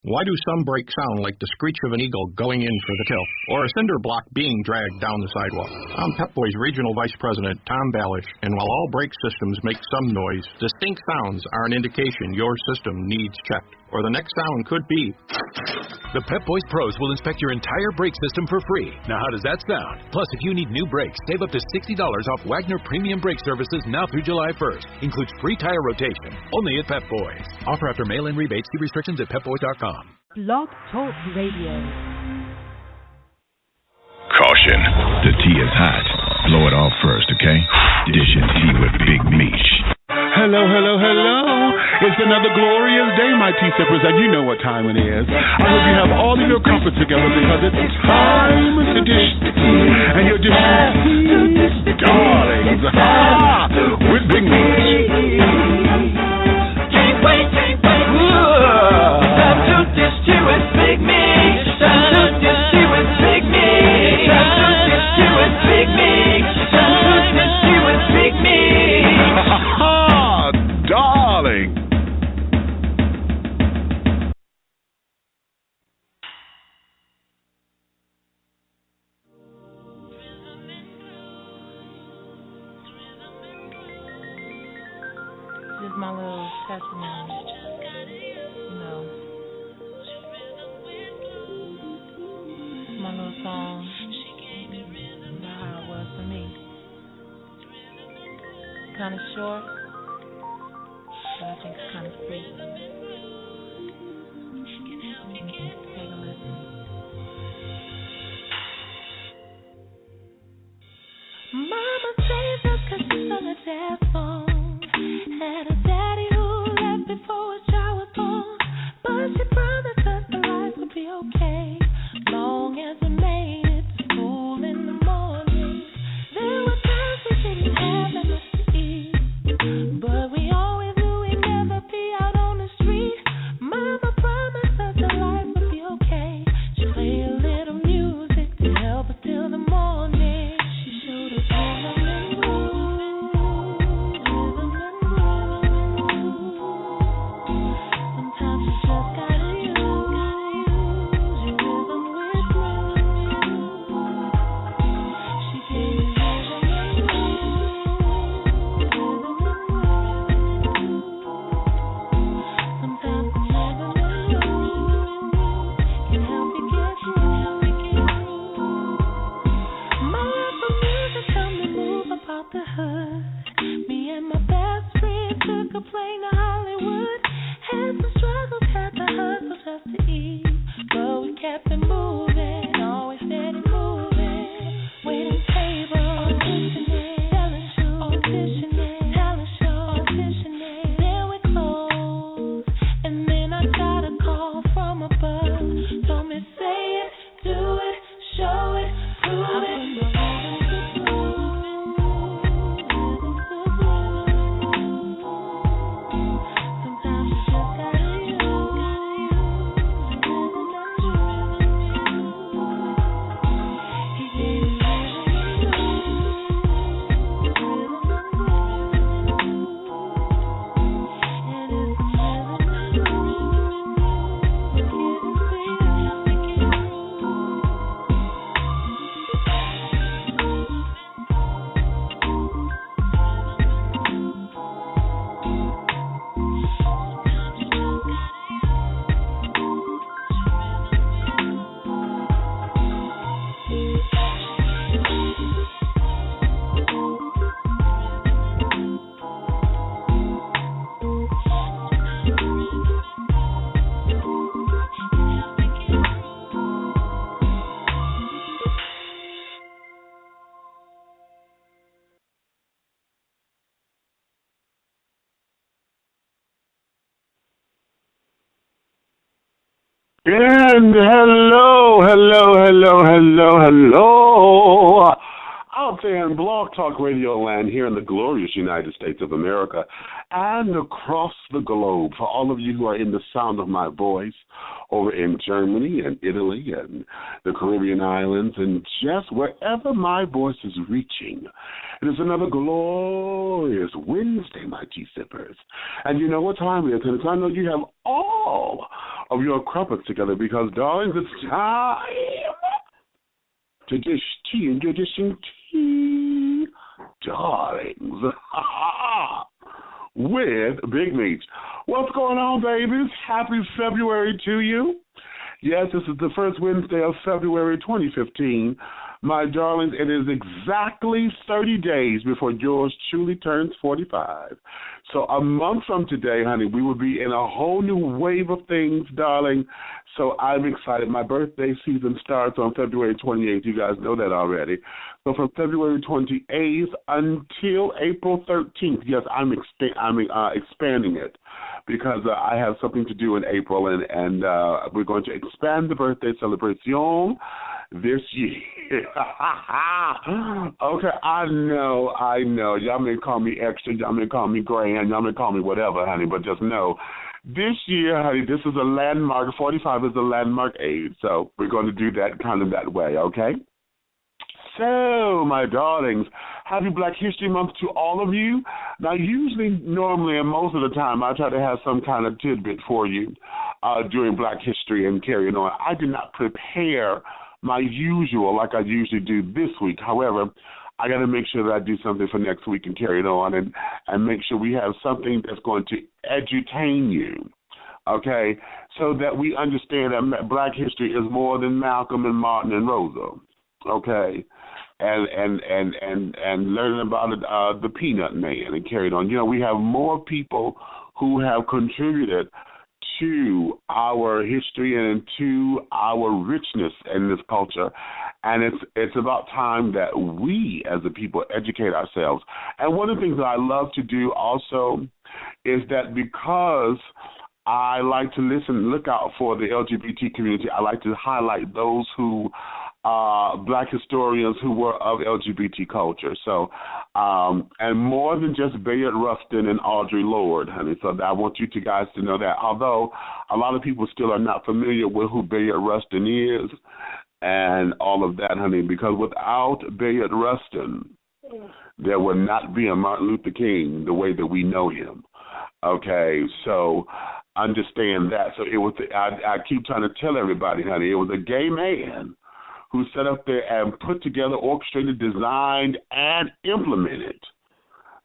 Why do some brakes sound like the screech of an eagle going in for the kill, or a cinder block being dragged down the sidewalk? I'm Pep Boys Regional Vice President Tom Ballish, and while all brake systems make some noise, distinct sounds are an indication your system needs checked, or the next sound could be... The Pep Boys Pros will inspect your entire brake system for free. Now, how does that sound? Plus, if you need new brakes, save up to $60 off Wagner Premium Brake Services now through July 1st. Includes free tire rotation, only at Pep Boys. Offer after mail-in rebates. See restrictions at pepboys.com. Blog Talk Radio. Caution, the tea is hot. Blow it off first, okay? Dishing tea with Big Meach. Hello, hello, hello. It's another glorious day, my tea sippers, and you know what time it is. I hope you have all of your comforts together because it's time to dish the tea. And you're dishing darlings with Big Meach. Can't wait. Time to dish tea with Big Meach. Time to dish tea with Big Meach. Time to dish tea with Big Meach. Time to dish tea with Big Meach. Darling. This is my little testimony. You know, it's my little song about how it was for me. Kind of short, but I think it's kind of sweet. Take a listen. Mama saved us 'cause she's on a death phone. Had a daddy who left before a child was born, but she promised us the life would be okay, long as we made it to school in the morning. There were times we didn't have that much to eat, but we always knew we'd never be out on the street. Mama promised us the life would be okay. She played a little music to help us till the morning. She showed us rhythm and blues, rhythm and blues. Sometimes you just gotta use your rhythm with blues. She gave me rhythm and blues, rhythm and blues. Sometimes the rhythm and blues can help you get through. My love for music helped me move about the hood. Me and my best friend took a plane to Hollywood. Had some struggles, had to hustle just to eat, but we kept it moving, always steady moving. Waiting tables, auditioning, selling shoes, auditioning, talent show, auditioning. Then we closed, and then I got a call from above. Told me say it, do it, show it, prove it. Sometimes you just gotta use he gave me And hello. Out there in Blog Talk Radio land here in the glorious United States of America and across the globe, for all of you who are in the sound of my voice, over in Germany and Italy and the Caribbean islands and just wherever my voice is reaching. It is another glorious Wednesday, my tea sippers. And you know what time it is, and I know you have all of your crumpets together because, darlings, it's time to dish tea, and you're dishing tea, darlings, with Big Meach. What's going on, babies? Happy February to you. Yes, this is the first Wednesday of February 2015. My darlings, it is exactly 30 days before yours truly turns 45. So a month from today, honey, we will be in a whole new wave of things, darling. So I'm excited. My birthday season starts on February 28th. You guys know that already. So from February 28th until April 13th, yes, I'm expanding it because I have something to do in April, and we're going to expand the birthday celebration this year. Okay, I know. Y'all may call me extra, y'all may call me grand, y'all may call me whatever, honey, but just know, this year, honey, this is a landmark. 45 is a landmark age, so we're going to do that kind of that way, okay? So, my darlings, happy Black History Month to all of you. Now, normally, and most of the time, I try to have some kind of tidbit for you during Black History and carrying on. I did not prepare my usual like I usually do this week. However, I got to make sure that I do something for next week and carry it on and make sure we have something that's going to edutain you, okay, so that we understand that Black history is more than Malcolm and Martin and Rosa, okay, and learning about the Peanut Man and carried on. You know, we have more people who have contributed to our history and to our richness in this culture, and it's about time that we as a people educate ourselves. And one of the things that I love to do also is that because I like to look out for the LGBT community, I like to highlight those who Black historians who were of LGBT culture. So, and more than just Bayard Rustin and Audre Lorde, honey. So I want you guys to know that. Although a lot of people still are not familiar with who Bayard Rustin is and all of that, honey, because without Bayard Rustin, there would not be a Martin Luther King the way that we know him. Okay, so understand that. So it was. I keep trying to tell everybody, honey, it was a gay man who sat up there and put together, orchestrated, designed, and implemented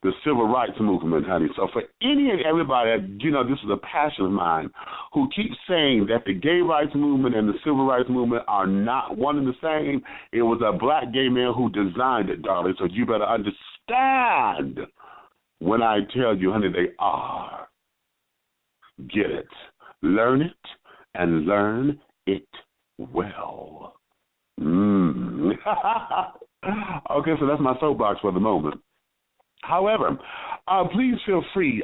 the civil rights movement, honey. So for any and everybody, you know, this is a passion of mine, who keeps saying that the gay rights movement and the civil rights movement are not one and the same, it was a Black gay man who designed it, darling. So you better understand when I tell you, honey, they are. Get it. Learn it, and learn it well. Okay, so that's my soapbox for the moment. However, please feel free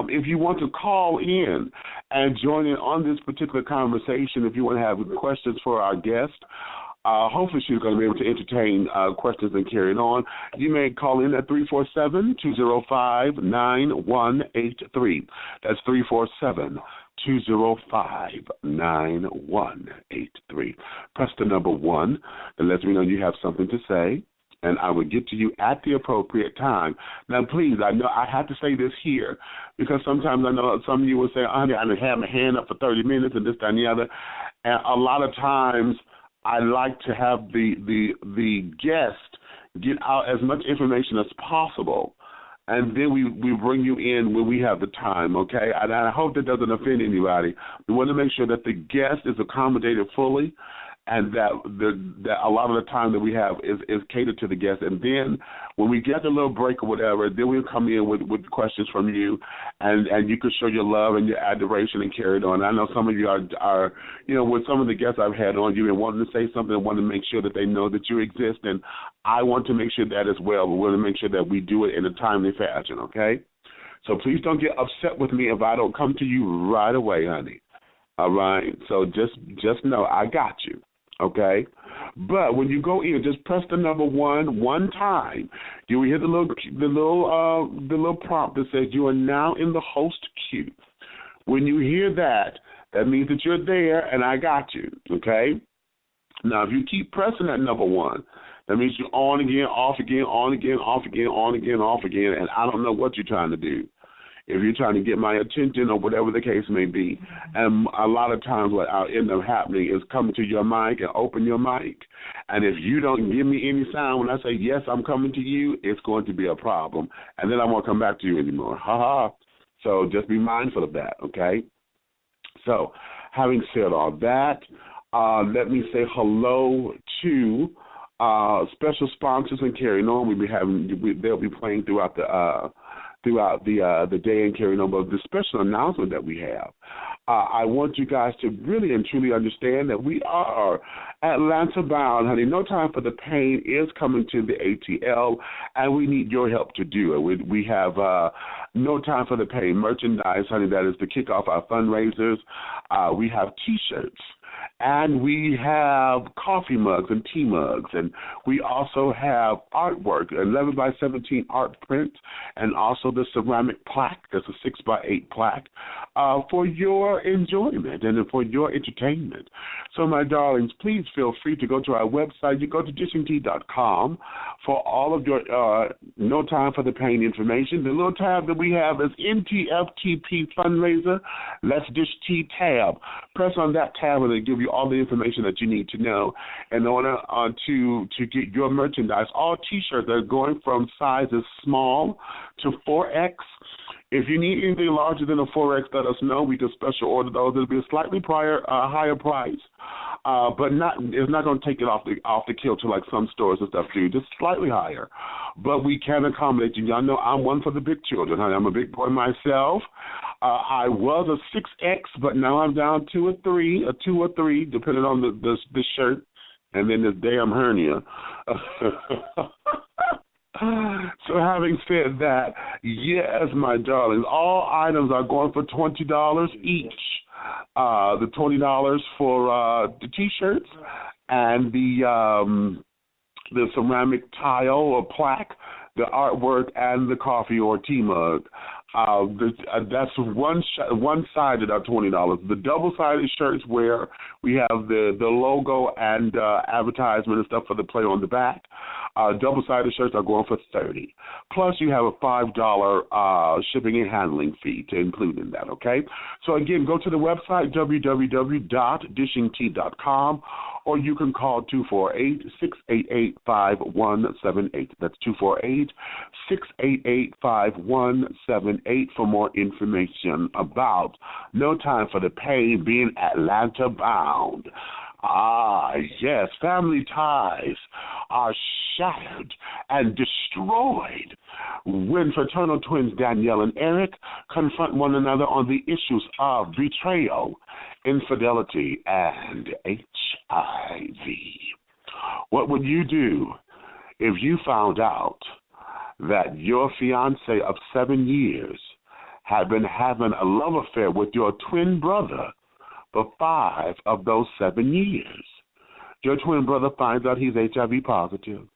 if you want to call in and join in on this particular conversation. If you want to have questions for our guest, hopefully she's going to be able to entertain questions and carry it on. You may call in at 347-205-9183. That's 347-205-9183. Press the number 1 that lets me know you have something to say, and I will get to you at the appropriate time. Now, please, I know I have to say this here because sometimes I know some of you will say, honey, I didn't have my hand up for 30 minutes and this, that, and the other. And a lot of times I like to have the guest get out as much information as possible, and then we bring you in when we have the time, okay? And I hope that doesn't offend anybody. We want to make sure that the guest is accommodated fully, and that a lot of the time that we have is catered to the guest. And then when we get a little break or whatever, then we'll come in with questions from you, and you can show your love and your adoration and carry it on. I know some of you are you know, with some of the guests I've had on, you've been wanting to say something and want to make sure that they know that you exist, and I want to make sure that as well. We want to make sure that we do it in a timely fashion, okay? So please don't get upset with me if I don't come to you right away, honey. All right? So just know I got you. Okay, but when you go in, just press the number 1 time. You will hear the little prompt that says you are now in the host queue. When you hear that, That means that you're there and I got you, okay? Now, if you keep pressing that number 1, that means you're on again, off again, on again, off again, on again, off again, and I don't know what you're trying to do. If you're trying to get my attention or whatever the case may be. And a lot of times what will end up happening is coming to your mic and open your mic. And if you don't give me any sign when I say, yes, I'm coming to you, it's going to be a problem. And then I won't come back to you anymore. Ha-ha. So just be mindful of that, okay? So having said all that, let me say hello to special sponsors and carrying on. They'll be playing throughout the day and carrying on. But the special announcement that we have, I want you guys to really and truly understand that we are Atlanta bound, honey. No Time for the Pain is coming to the ATL, and we need your help to do it. We have No Time for the Pain merchandise, honey. That is to kick off our fundraisers. We have T-shirts. And we have coffee mugs and tea mugs, and we also have artwork, 11 by 17 art print, and also the ceramic plaque. That's a 6 by 8 plaque for your enjoyment and for your entertainment. So, my darlings, please feel free to go to our website. You go to dishingtea.com for all of your No Time for the Pain information. The little tab that we have is NTFTP fundraiser. Let's Dish Tea tab. Press on that tab and it'll give you all the information that you need to know in order to get your merchandise. All T-shirts are going from sizes small to 4X. If you need anything larger than a 4X, let us know. We can special order those. It'll be a slightly higher price, but it's not going to take it off the kilter like some stores and stuff do. Just slightly higher, but we can accommodate you. Y'all know I'm one for the big children. Honey. I'm a big boy myself. I was a 6X, but now I'm down to a 2 or 3, depending on the shirt, and then this damn hernia. So having said that, yes, my darlings, all items are going for $20 each. The $20 for the T-shirts and the ceramic tile or plaque, the artwork, and the coffee or tea mug. That's one-sided are $20. The double-sided shirts where we have the logo and advertisement and stuff for the play on the back. Double-sided shirts are going for $30. Plus, you have a $5 shipping and handling fee to include in that, okay? So, again, go to the website, www.dishingtea.com, or you can call 248-688-5178. That's 248-688-5178 for more information about No Time for the Pain being Atlanta bound. Ah, yes, family ties are shattered and destroyed when fraternal twins Danielle and Eric confront one another on the issues of betrayal, infidelity, and HIV. What would you do if you found out that your fiancé of 7 years had been having a love affair with your twin brother for 5 of those 7 years? Your twin brother finds out he's HIV positive.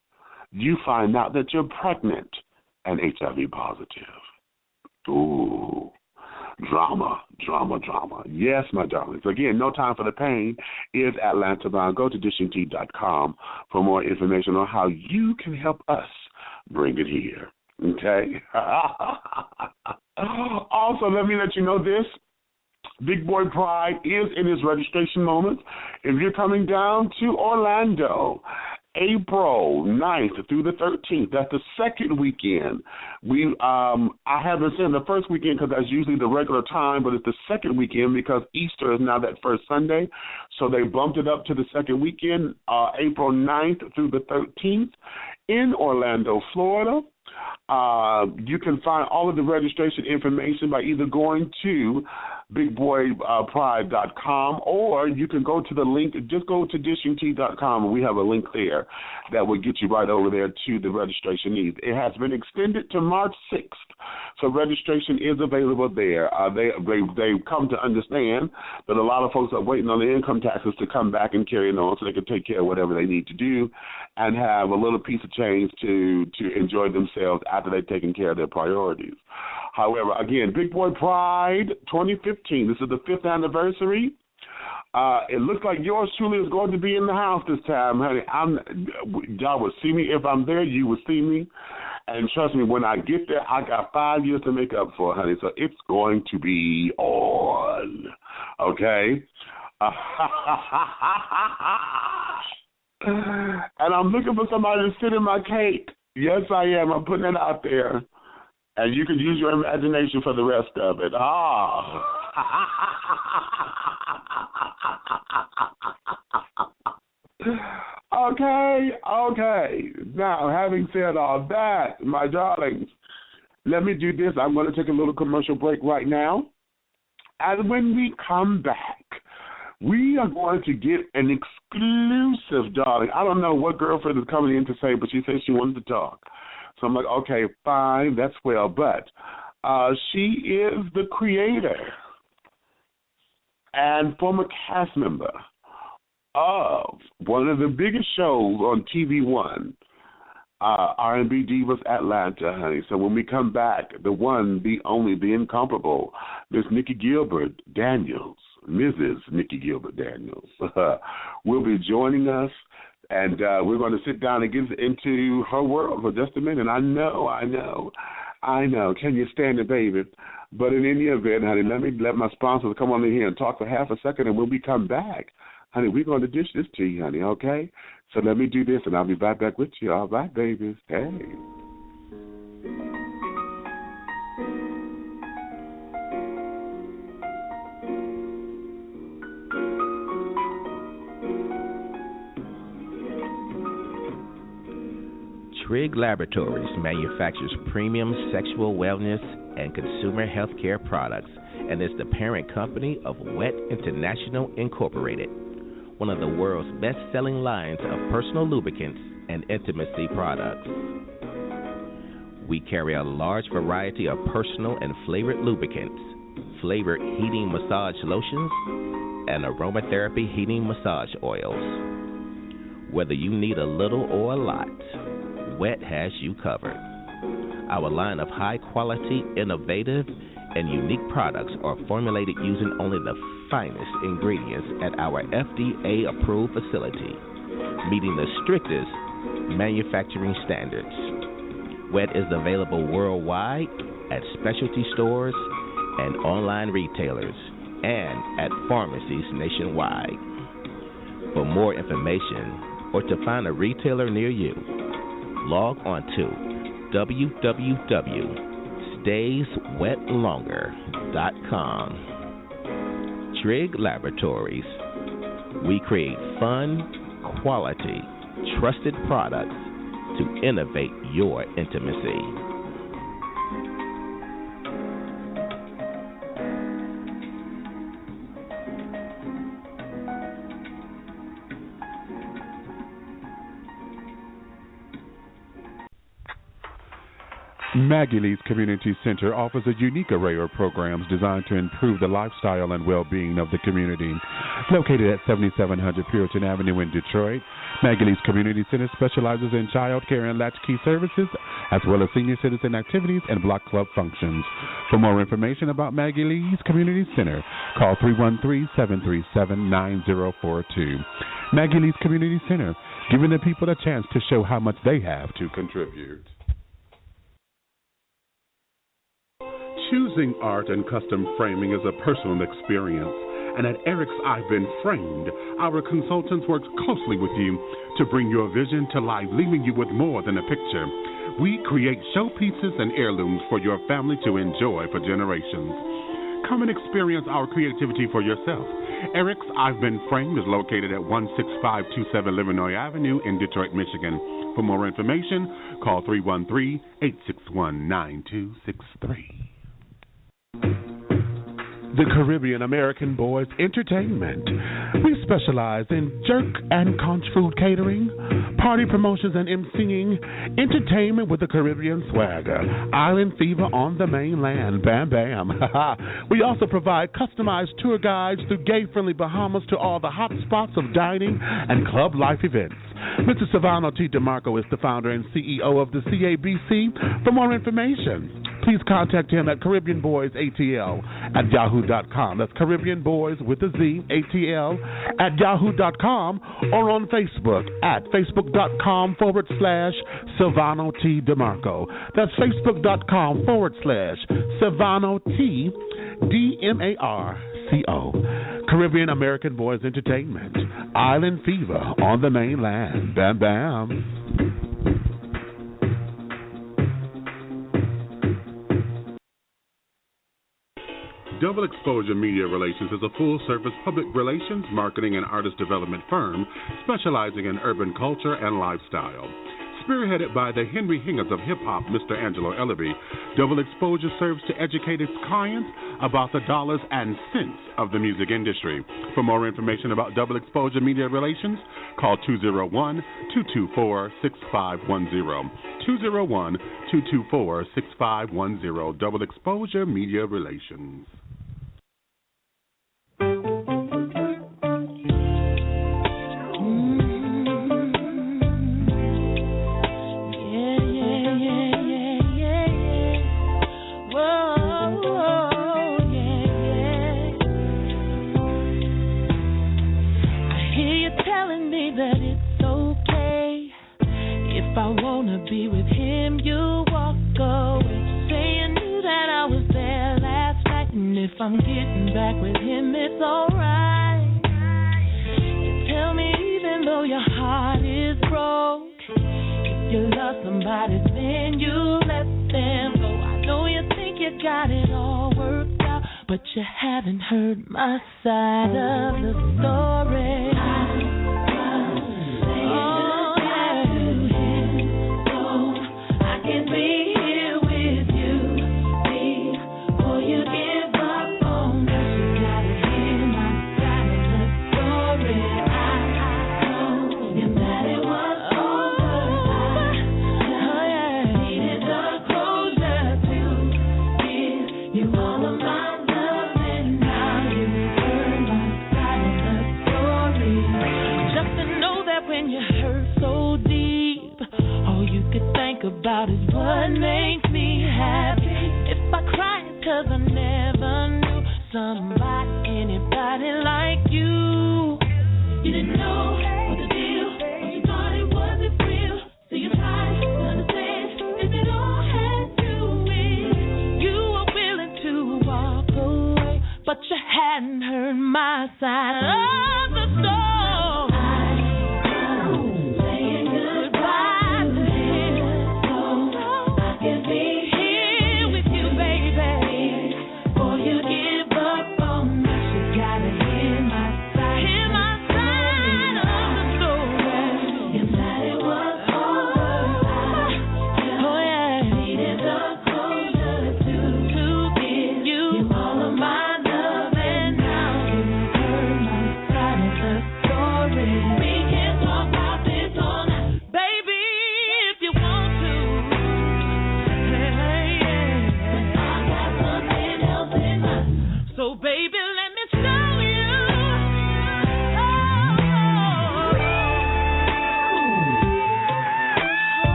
You find out that you're pregnant and HIV positive. Ooh, drama, drama, drama. Yes, my darlings. Again, No Time for the Pain is Atlanta bound. Go to dishingtea.com for more information on how you can help us bring it here. Okay? Also, let me let you know this. Big Boy Pride is in his registration moment. If you're coming down to Orlando, April 9th through the 13th, that's the second weekend. I haven't said the first weekend because that's usually the regular time, but it's the second weekend because Easter is now that first Sunday. So they bumped it up to the second weekend, April 9th through the 13th in Orlando, Florida. You can find all of the registration information by either going to bigboypride.com or you can go to the link, just go to dishingtea.com and we have a link there that will get you right over there to the registration needs. It has been extended to March 6th, so registration is available there. They've come to understand that a lot of folks are waiting on the income taxes to come back and carry it on so they can take care of whatever they need to do and have a little piece of change to enjoy themselves after they've taken care of their priorities. However, again, Big Boy Pride 2015 15. This is the 5th anniversary. It looks like yours truly is going to be in the house this time, honey. Y'all will see me. If I'm there, you will see me. And trust me, when I get there, I got 5 years to make up for, honey. So it's going to be on. Okay? And I'm looking for somebody to sit in my cake. Yes, I am. I'm putting it out there. And you can use your imagination for the rest of it. Okay. Now, having said all that, my darlings, let me do this. I'm going to take a little commercial break right now. And when we come back, we are going to get an exclusive, darling. I don't know what girlfriend is coming in to say, but she said she wanted to talk. So I'm like, okay, fine, that's well. But she is the creator and former cast member of one of the biggest shows on TV One, R&B Divas Atlanta, honey. So when we come back, the one, the only, the incomparable, Miss Nicci Gilbert Daniels, Mrs. Nicci Gilbert Daniels, will be joining us, and we're going to sit down and get into her world for just a minute. I know. Can you stand it, baby? But in any event, honey, let my sponsors come on in here and talk for half a second, and when we come back, honey, we're going to dish this to you, honey, okay? So let me do this, and I'll be right back with you. All right, babies. Hey. Trigg Laboratories manufactures premium sexual wellness and consumer health care products and is the parent company of Wet International Incorporated, one of the world's best-selling lines of personal lubricants and intimacy products. We carry a large variety of personal and flavored lubricants, flavored heating massage lotions, and aromatherapy heating massage oils. Whether you need a little or a lot, Wet has you covered. Our line of high-quality, innovative, and unique products are formulated using only the finest ingredients at our FDA-approved facility, meeting the strictest manufacturing standards. Wet is available worldwide at specialty stores and online retailers and at pharmacies nationwide. For more information or to find a retailer near you, log on to www.stayswetlonger.com. Trigg Laboratories. We create fun, quality, trusted products to innovate your intimacy. Maggie Lee's Community Center offers a unique array of programs designed to improve the lifestyle and well-being of the community. Located at 7700 Puritan Avenue in Detroit, Maggie Lee's Community Center specializes in child care and latchkey services, as well as senior citizen activities and block club functions. For more information about Maggie Lee's Community Center, call 313-737-9042. Maggie Lee's Community Center, giving the people a chance to show how much they have to contribute. Choosing art and custom framing is a personal experience, and at Eric's I've Been Framed, our consultants work closely with you to bring your vision to life, leaving you with more than a picture. We create showpieces and heirlooms for your family to enjoy for generations. Come and experience our creativity for yourself. Eric's I've Been Framed is located at 16527 Livernois Avenue in Detroit, Michigan. For more information, call 313-861-9263. The Caribbean American Boys Entertainment. We specialize in jerk and conch food catering, party promotions and emceeing, entertainment with the Caribbean swagger, island fever on the mainland, bam bam. We also provide customized tour guides through gay-friendly Bahamas to all the hot spots of dining and club life events. Mr. Silvano T. DeMarco is the founder and CEO of the CABC. For more information, please contact him at CaribbeanBoysATL@yahoo.com. That's Caribbean Boys with a Z, ATL at yahoo.com, or on Facebook at Facebook.com/Silvano T. DeMarco. That's Facebook.com/Silvano T. DMARCO. Caribbean American Boys Entertainment. Island Fever on the mainland. Bam Bam. Double Exposure Media Relations is a full-service public relations, marketing, and artist development firm specializing in urban culture and lifestyle. Spearheaded by the Henry Higgins of hip-hop, Mr. Angelo Ellaby, Double Exposure serves to educate its clients about the dollars and cents of the music industry. For more information about Double Exposure Media Relations, call 201-224-6510. 201-224-6510. Double Exposure Media Relations. That it's okay if I wanna be with him, you walk away. Say you knew that I was there last night, and if I'm getting back with him, it's alright. You tell me even though your heart is broke, if you love somebody, then you let them go. I know you think you got it all worked out, but you haven't heard my side of the story. About is what makes me happy. If I cry, it's 'cause I never knew somebody, anybody like you. You didn't know what the deal, but you thought it wasn't real. So you tried to understand if it all had to end. You were willing to walk away, but you hadn't heard my side of the story.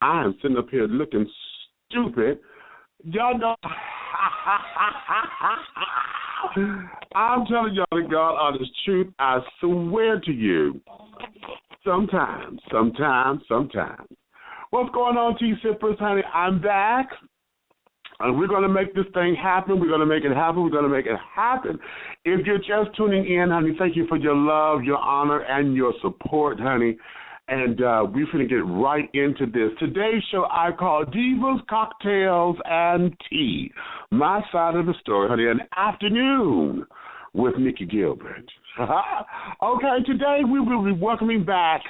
I am sitting up here looking stupid. Y'all know. I'm telling y'all the God honest truth. I swear to you. Sometimes. What's going on, T-Sippers, honey? I'm back. And we're going to make this thing happen. We're going to make it happen. If you're just tuning in, honey, thank you for your love, your honor, and your support, honey. And we're going to get right into this. Today's show I call Divas, Cocktails, and Tea. My side of the story, honey, an afternoon with Nicci Gilbert. Okay, today we will be welcoming back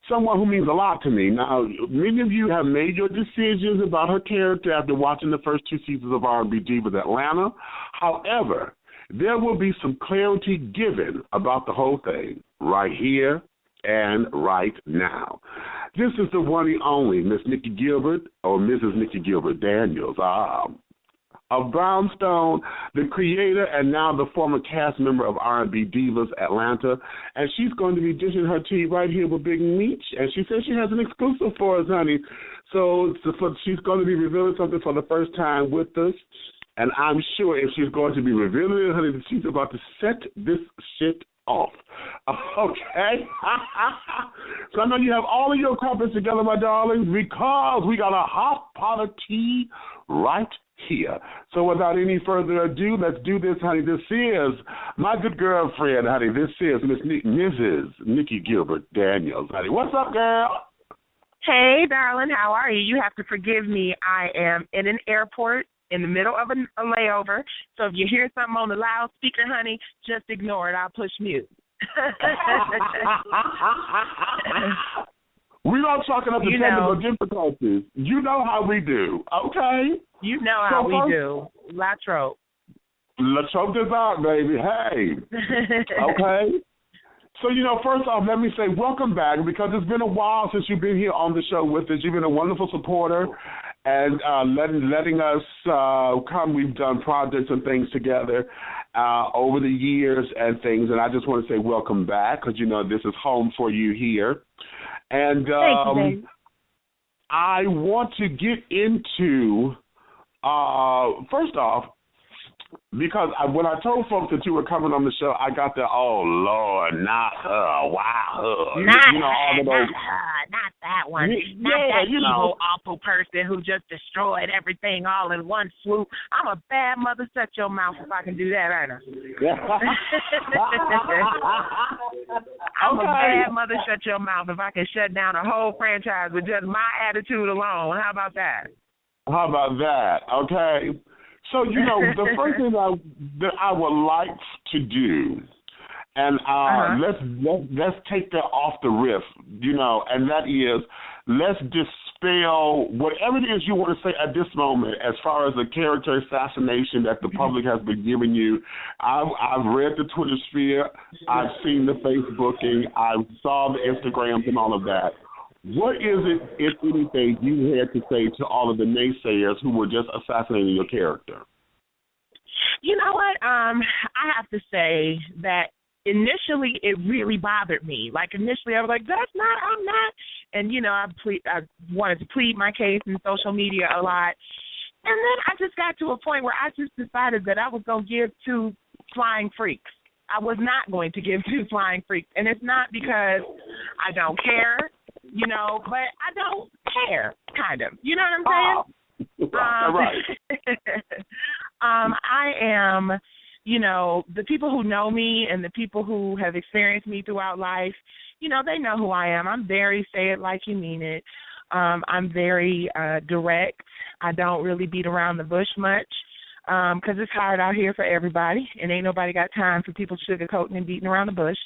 someone who means a lot to me. Now, many of you have made your decisions about her character after watching the first 2 seasons of R&B Divas Atlanta. However, there will be some clarity given about the whole thing right here and right now. This is the one and only Miss Nicci Gilbert, or Mrs. Nicci Gilbert Daniels, of Brownstone, the creator and now the former cast member of R&B Divas Atlanta, and she's going to be dishing her tea right here with Big Meach, and she says she has an exclusive for us, honey. So she's going to be revealing something for the first time with us, and I'm sure if she's going to be revealing it, honey, that she's about to set this shit off. Okay? So I know you have all of your crumpets together, my darlings, because we got a hot pot of tea right here. So without any further ado, let's do this, honey. This is my good girlfriend, honey. This is Mrs. Nicci Gilbert Daniels, honey. What's up, girl? Hey, darling. How are you? You have to forgive me. I am in an airport in the middle of a layover. So if you hear something on the loudspeaker, honey, just ignore it. I'll push mute. We're not talking up to technical difficulties. You know how we do, okay? You know how we do. La Trope. La Trope is out, baby. Hey. Okay? So, first off, let me say welcome back, because it's been a while since you've been here on the show with us. You've been a wonderful supporter and letting us come. We've done projects and things together over the years and things, and I just want to say welcome back, because, this is home for you here. And thank you, I want to get into, first off, because when I told folks that you were coming on the show, I got the, oh, Lord, not her, wow, her. Not that one. Not that evil, awful person who just destroyed everything all in one swoop. I'm a bad mother. Shut your mouth if I can do that, ain't I? I'm a bad mother. Shut your mouth if I can shut down a whole franchise with just my attitude alone. How about that? How about that? Okay. So, the first thing that I would like to do, and let's take that off the riff, and that is, let's dispel whatever it is you want to say at this moment as far as the character assassination that the public has been giving you. I've read the Twitter sphere, I've seen the Facebooking, I saw the Instagrams and all of that. What is it, if anything, you had to say to all of the naysayers who were just assassinating your character? You know what? I have to say that initially it really bothered me. Like, initially I was like, I'm not. And, I wanted to plead my case in social media a lot. And then I just got to a point where I just decided that I was going to give 2 flying freaks. I was not going to give 2 flying freaks. And it's not because I don't care, but I don't care, kind of. You know what I'm saying? Right. I am, the people who know me and the people who have experienced me throughout life, they know who I am. I'm very say it like you mean it. I'm very direct. I don't really beat around the bush much, because it's hard out here for everybody, and ain't nobody got time for people sugarcoating and beating around the bush.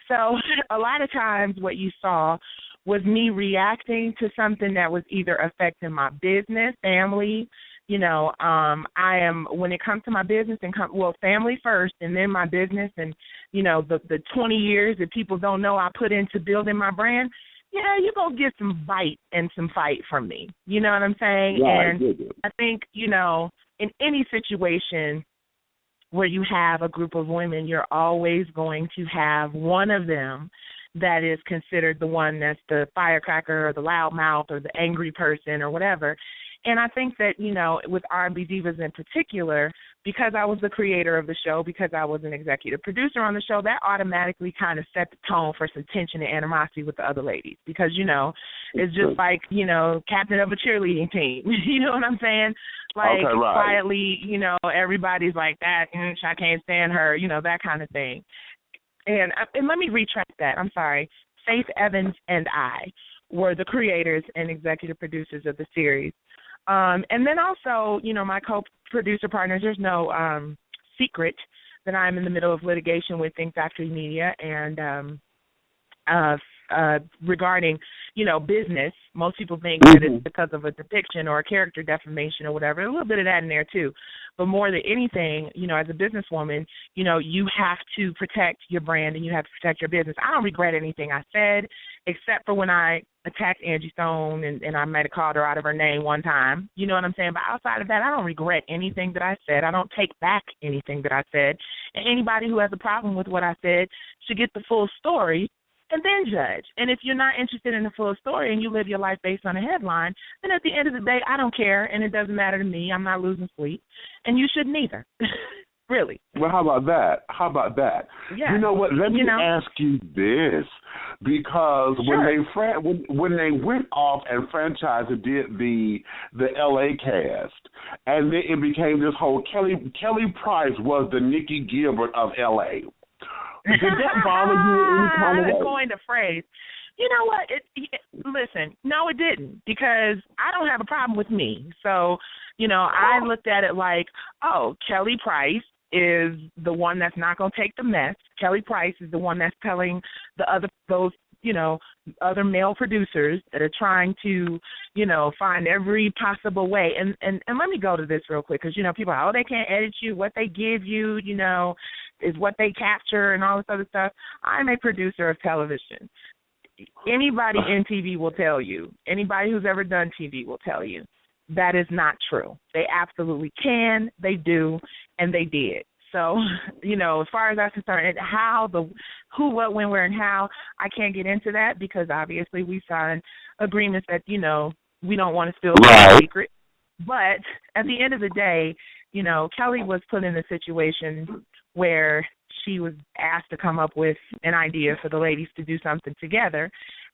So a lot of times what you saw was me reacting to something that was either affecting my business, family. I am, when it comes to my business, family first, and then my business, and, the 20 years that people don't know I put into building my brand, you're going to get some bite and some fight from me. You know what I'm saying? Right, and I think, in any situation where you have a group of women, you're always going to have one of them that is considered the one that's the firecracker or the loudmouth or the angry person or whatever. And I think that, you know, with R&B Divas in particular, because I was the creator of the show, because I was an executive producer on the show, that automatically kind of set the tone for some tension and animosity with the other ladies. Because, you know, it's just like, you know, captain of a cheerleading team. You know what I'm saying? Like, okay, right. quietly, you know, everybody's like that, I can't stand her, you know, that kind of thing. And let me retract that. I'm sorry. Faith Evans and I were the creators and executive producers of the series. And then also, you know, my co-producer partners, there's no secret that I'm in the middle of litigation with Think Factory Media and regarding, you know, business. Most people think that it's because of a depiction or a character defamation or whatever. A little bit of that in there, too. But more than anything, you know, as a businesswoman, you know, you have to protect your brand and you have to protect your business. I don't regret anything I said, except for when I attacked Angie Stone and I might have called her out of her name one time. You know what I'm saying? But outside of that, I don't regret anything that I said. I don't take back anything that I said. And anybody who has a problem with what I said should get the full story and then judge. And if you're not interested in the full story and you live your life based on a headline, then at the end of the day, I don't care, and it doesn't matter to me. I'm not losing sleep, and you shouldn't either. Really. Well, how about that? Yeah. You know what? Let me ask you this, because when they went off and franchised and did the LA cast, and then it became this whole Kelly Price was the Nicci Gilbert of LA. Did that bother you any kind of way? I coined a phrase. You know what? Listen, no, it didn't, because I don't have a problem with me. So, you know, I looked at it like, oh, Kelly Price is the one that's not going to take the mess. Kelly Price is the one that's telling those other male producers that are trying to, you know, find every possible way. And let me go to this real quick, because, you know, people are, they can't edit you. What they give you, you know, is what they capture and all this other stuff. I'm a producer of television. Anybody in TV will tell you, anybody who's ever done TV will tell you, that is not true. They absolutely can, they do, and they did. So, you know, as far as that's concerned, who, what, when, where, and how, I can't get into that, because obviously we signed agreements that, you know, we don't want to spill the secret. But at the end of the day, you know, Kelly was put in a situation where she was asked to come up with an idea for the ladies to do something together.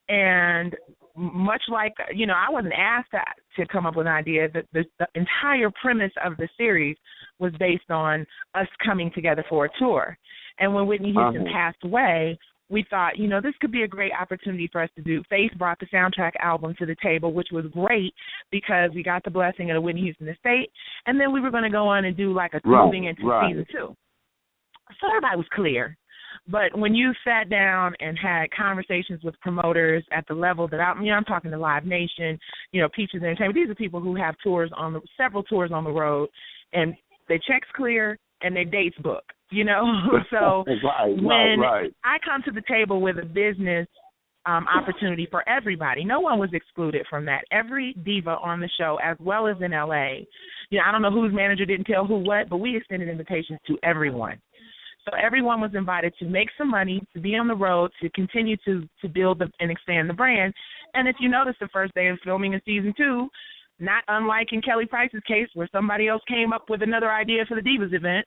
And much like, you know, I wasn't asked to come up with an idea. The entire premise of the series was based on us coming together for a tour. And when Whitney Houston passed away, we thought, you know, this could be a great opportunity for us to do. Faith brought the soundtrack album to the table, which was great because we got the blessing of the Whitney Houston estate. And then we were going to go on and do like a moving into season 2. So everybody was clear. But when you sat down and had conversations with promoters at the level that I'm talking to Live Nation, you know, Peaches Entertainment, these are people who have several tours on the road, and their checks clear and their dates book, you know. So when I come to the table with a business opportunity for everybody, no one was excluded from that. Every diva on the show, as well as in LA, you know, I don't know whose manager didn't tell who what, but we extended invitations to everyone. So everyone was invited to make some money, to be on the road, to continue to build and expand the brand. And if you notice, the first day of filming in season 2, not unlike in Kelly Price's case where somebody else came up with another idea for the Divas event,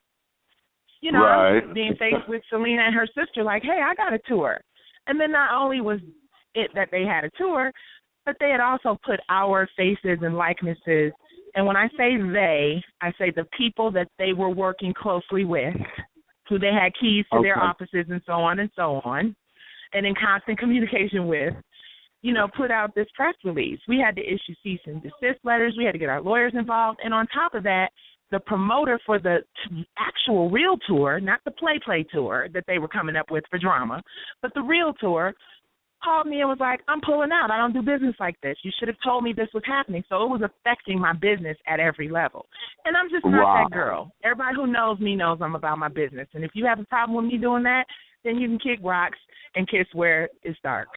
you know, being faced with Selena and her sister like, hey, I got a tour. And then not only was it that they had a tour, but they had also put our faces and likenesses. And when I say they, I say the people that they were working closely with, who they had keys to their offices and so on, and in constant communication with, you know, put out this press release. We had to issue cease and desist letters. We had to get our lawyers involved. And on top of that, the promoter for the actual real tour, not the play tour that they were coming up with for drama, but the real tour, called me and was like, I'm pulling out. I don't do business like this. You should have told me this was happening. So it was affecting my business at every level. And I'm just not that girl. Everybody who knows me knows I'm about my business. And if you have a problem with me doing that, then you can kick rocks and kiss where it's dark.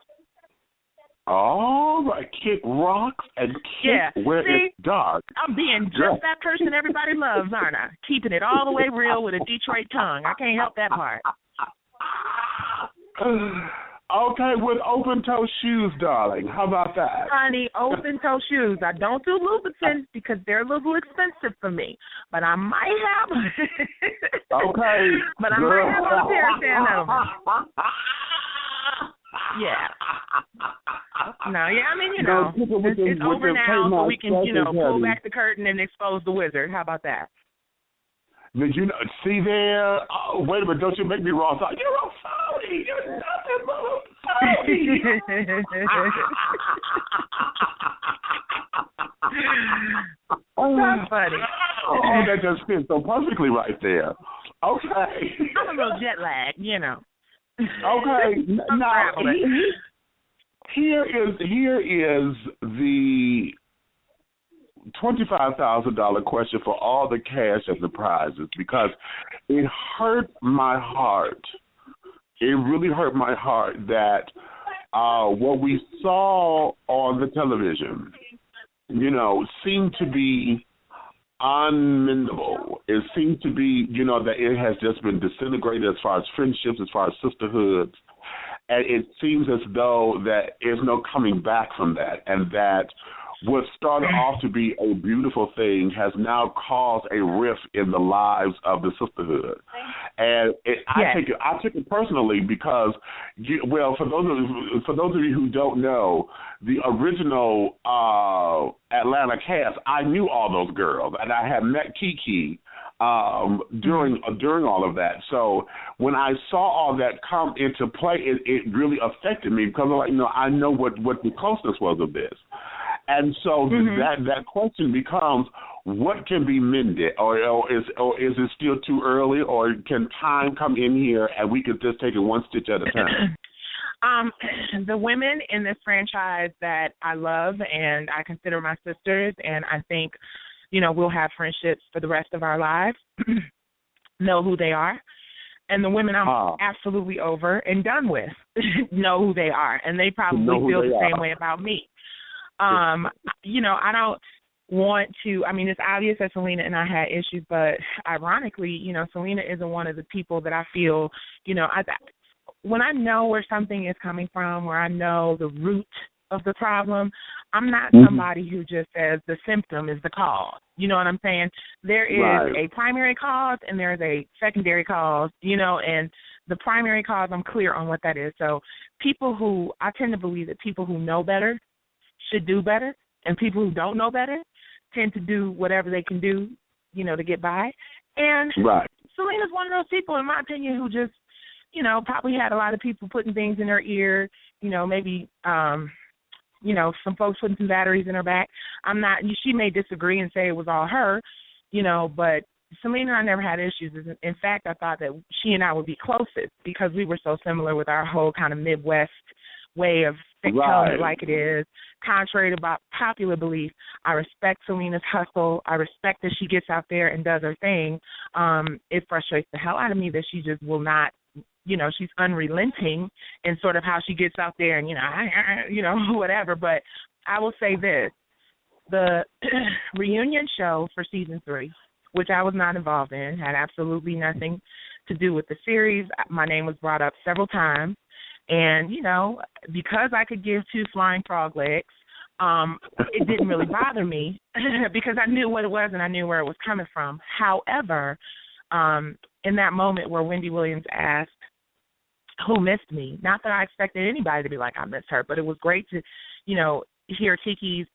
All right, kick rocks and kick where it's dark. I'm being just that person everybody loves, aren't I? Keeping it all the way real with a Detroit tongue. I can't help that part. Okay, with open-toe shoes, darling. How about that? Honey, open-toe shoes. I don't do Louboutins because they're a little expensive for me. But I might have. Okay. But I might have a pair of sandals. Yeah. No, yeah, I mean, it's over now, so we can, pull back the curtain and expose the wizard. How about that? Did you know? See there? Oh, wait a minute! Don't you make me wrong? You're wrong, sorry. You're nothing but That's funny. Oh, that just fits so perfectly right there. Okay. I'm a little jet lagged, Okay. Now, here is the $25,000 question for all the cash and the prizes, because it hurt my heart. It really hurt my heart that what we saw on the television, seemed to be unmendable. It seemed to be, that it has just been disintegrated as far as friendships, as far as sisterhoods. And it seems as though that there's no coming back from that, and that what started off to be a beautiful thing has now caused a rift in the lives of the sisterhood. And I took it personally because, for those of you who don't know, the original Atlanta cast, I knew all those girls, and I had met Kiki during all of that. So when I saw all that come into play, it really affected me because I know what the closeness was of this. And so that question becomes, what can be mended, or is it still too early, or can time come in here and we could just take it one stitch at a time? The women in this franchise that I love and I consider my sisters, and I think, we'll have friendships for the rest of our lives, know who they are. And the women I'm absolutely over and done with know who they are, and they probably feel the same way about me. I don't want to, it's obvious that Selena and I had issues, but ironically, Selena isn't one of the people that I feel, when I know where something is coming from, where I know the root of the problem, I'm not somebody who just says the symptom is the cause. You know what I'm saying? There is a primary cause and there's a secondary cause, and the primary cause, I'm clear on what that is. So I tend to believe that people who know better should do better, and people who don't know better tend to do whatever they can do, to get by. And Selena's one of those people, in my opinion, who just, probably had a lot of people putting things in her ear, maybe, some folks putting some batteries in her back. She may disagree and say it was all her, but Selena and I never had issues. In fact, I thought that she and I would be closest because we were so similar with our whole kind of Midwest way of telling it like it is. Contrary to popular belief, I respect Selena's hustle. I respect that she gets out there and does her thing. It frustrates the hell out of me that she just will not, she's unrelenting in sort of how she gets out there and, whatever. But I will say this, the reunion show for season 3, which I was not involved in, had absolutely nothing to do with the series. My name was brought up several times. And, because I could give 2 flying frog legs, it didn't really bother me because I knew what it was and I knew where it was coming from. However, in that moment where Wendy Williams asked, who missed me? Not that I expected anybody to be like, I miss her, but it was great to, hear Kiki's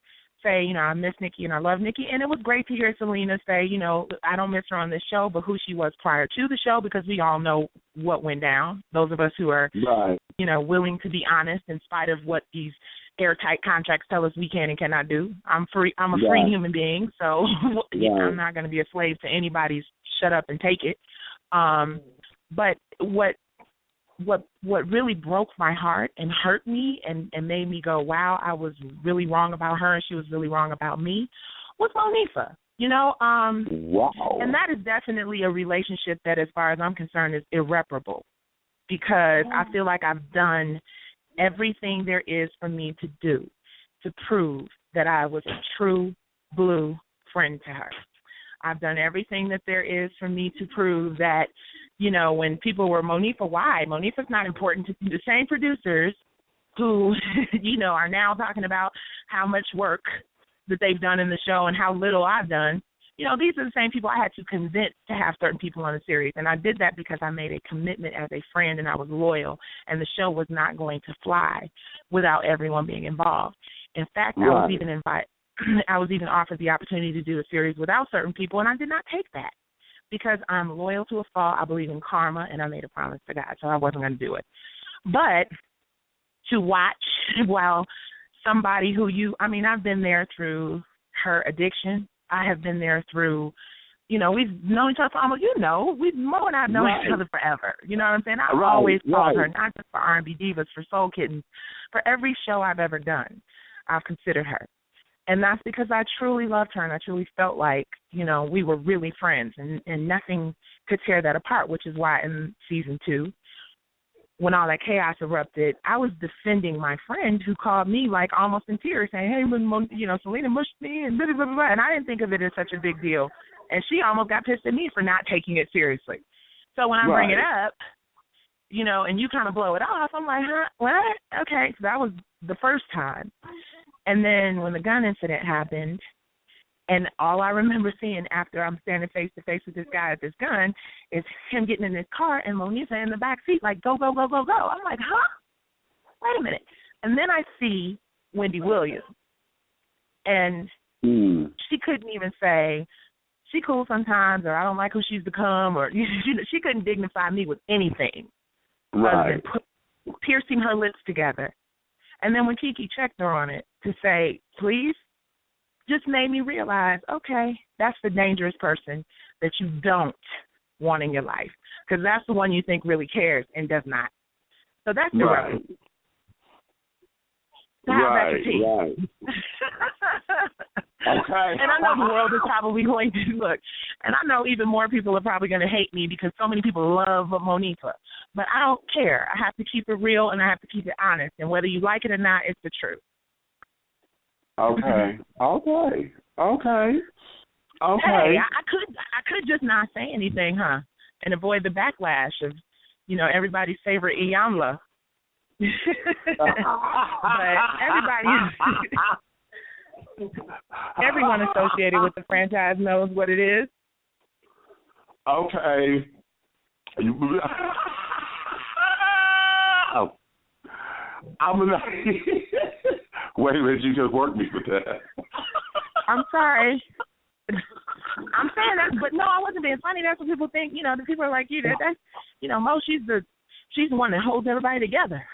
say, I miss Nicci and I love Nicci. And it was great to hear Selena say, I don't miss her on this show, but who she was prior to the show, because we all know what went down. Those of us who are, willing to be honest in spite of what these airtight contracts tell us we can and cannot do. I'm a free human being, so I'm not going to be a slave to anybody's shut up and take it. But what really broke my heart and hurt me and made me go, wow, I was really wrong about her and she was really wrong about me, was Monifa. And that is definitely a relationship that, as far as I'm concerned, is irreparable, because I feel like I've done everything there is for me to do to prove that I was a true blue friend to her. I've done everything that there is for me to prove that, when people were Monifa, why? Monifa's not important to the same producers who, are now talking about how much work that they've done in the show and how little I've done. These are the same people I had to convince to have certain people on the series. And I did that because I made a commitment as a friend and I was loyal. And the show was not going to fly without everyone being involved. In fact, I was even offered the opportunity to do a series without certain people, and I did not take that because I'm loyal to a fault. I believe in karma, and I made a promise to God, so I wasn't going to do it. But to watch while somebody who I've been there through her addiction. I have been there through, we've known each other for almost, Mo and I have known each other forever. You know what I'm saying? I've always called her, not just for R&B Divas, for Soul Kittens, for every show I've ever done, I've considered her. And that's because I truly loved her and I truly felt like, we were really friends and nothing could tear that apart, which is why in season 2, when all that chaos erupted, I was defending my friend who called me like almost in tears saying, hey, Selena mushed me and blah, blah, blah, blah. And I didn't think of it as such a big deal. And she almost got pissed at me for not taking it seriously. So when I bring it up, and you kind of blow it off, I'm like, huh, what? Okay, so that was the first time. And then when the gun incident happened, and all I remember seeing after I'm standing face-to-face with this guy at this gun is him getting in his car and Monifa in the back seat like, go, go, go, go, go. I'm like, huh? Wait a minute. And then I see Wendy Williams. And she couldn't even say, she cool sometimes, or I don't like who she's become, or she couldn't dignify me with anything other than piercing her lips together. And then when Kiki checked her on it to say, please, just made me realize, okay, that's the dangerous person that you don't want in your life, because that's the one you think really cares and does not. So that's the right. Right. Okay. And I know the world is probably going to look, and I know even more people are probably going to hate me because so many people love Monifa. But I don't care. I have to keep it real and I have to keep it honest. And whether you like it or not, it's the truth. Okay. Hey, I could just not say anything, huh? And avoid the backlash of, everybody's favorite Iyanla. But everyone associated with the franchise knows what it is. Okay. I'm like, wait a minute, you just worked me with that. I'm sorry. I'm saying that, but no, I wasn't being funny. That's what people think. The people are like, that's, Mo, she's the one that holds everybody together.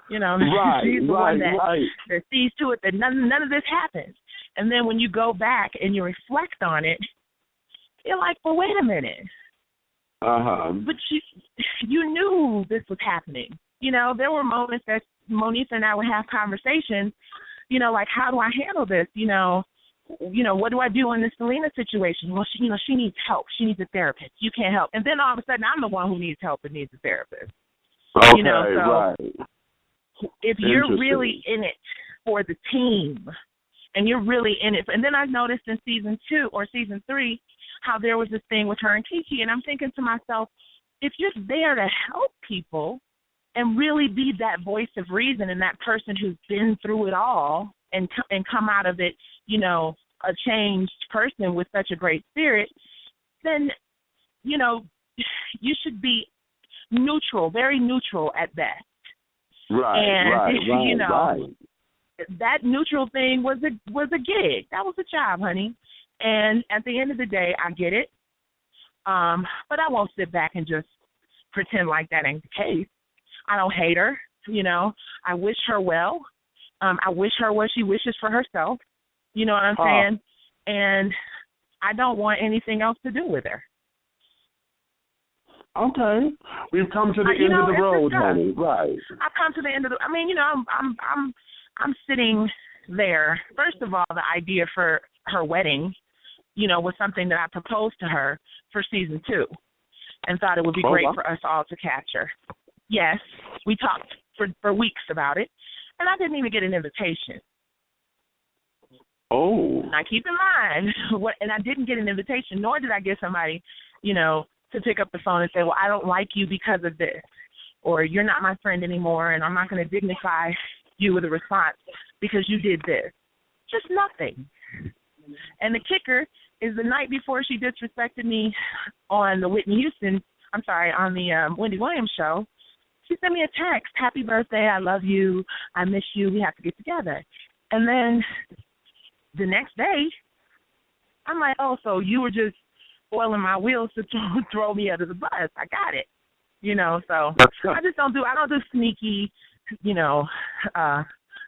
She's the one that sees to it that none of this happens. And then when you go back and you reflect on it, you're like, well, wait a minute. But you knew this was happening. There were moments that Monifa and I would have conversations, like, how do I handle this? What do I do in this Selena situation? Well, she needs help. She needs a therapist. You can't help. And then all of a sudden, I'm the one who needs help and needs a therapist. Okay, so if you're really in it for the team and you're really in it, and then I noticed in season 2 or season 3 how there was this thing with her and Kiki, and I'm thinking to myself, if you're there to help people and really be that voice of reason and that person who's been through it all and come out of it, a changed person with such a great spirit, then, you should be neutral, very neutral at best. Right. That neutral thing was a gig. That was a job, honey. And at the end of the day, I get it. But I won't sit back and just pretend like that ain't the case. I don't hate her. I wish her well. I wish her what she wishes for herself. You know what I'm saying? And I don't want anything else to do with her. Okay, we've come to the end of the road, honey. Right. I've come to the end of the. I'm sitting there. First of all, the idea for her wedding, was something that I proposed to her for season 2, and thought it would be great for us all to capture. Yes, we talked for weeks about it, and I didn't even get an invitation. Oh. Now keep in mind, and I didn't get an invitation, nor did I get somebody, to pick up the phone and say, well, I don't like you because of this, or you're not my friend anymore, and I'm not going to dignify you with a response because you did this. Just nothing. And the kicker is the night before she disrespected me on the on the Wendy Williams show, she sent me a text, happy birthday, I love you, I miss you, we have to get together. And then the next day, I'm like, oh, so you were just oiling my wheels to throw me under the bus. I got it. So I don't do sneaky,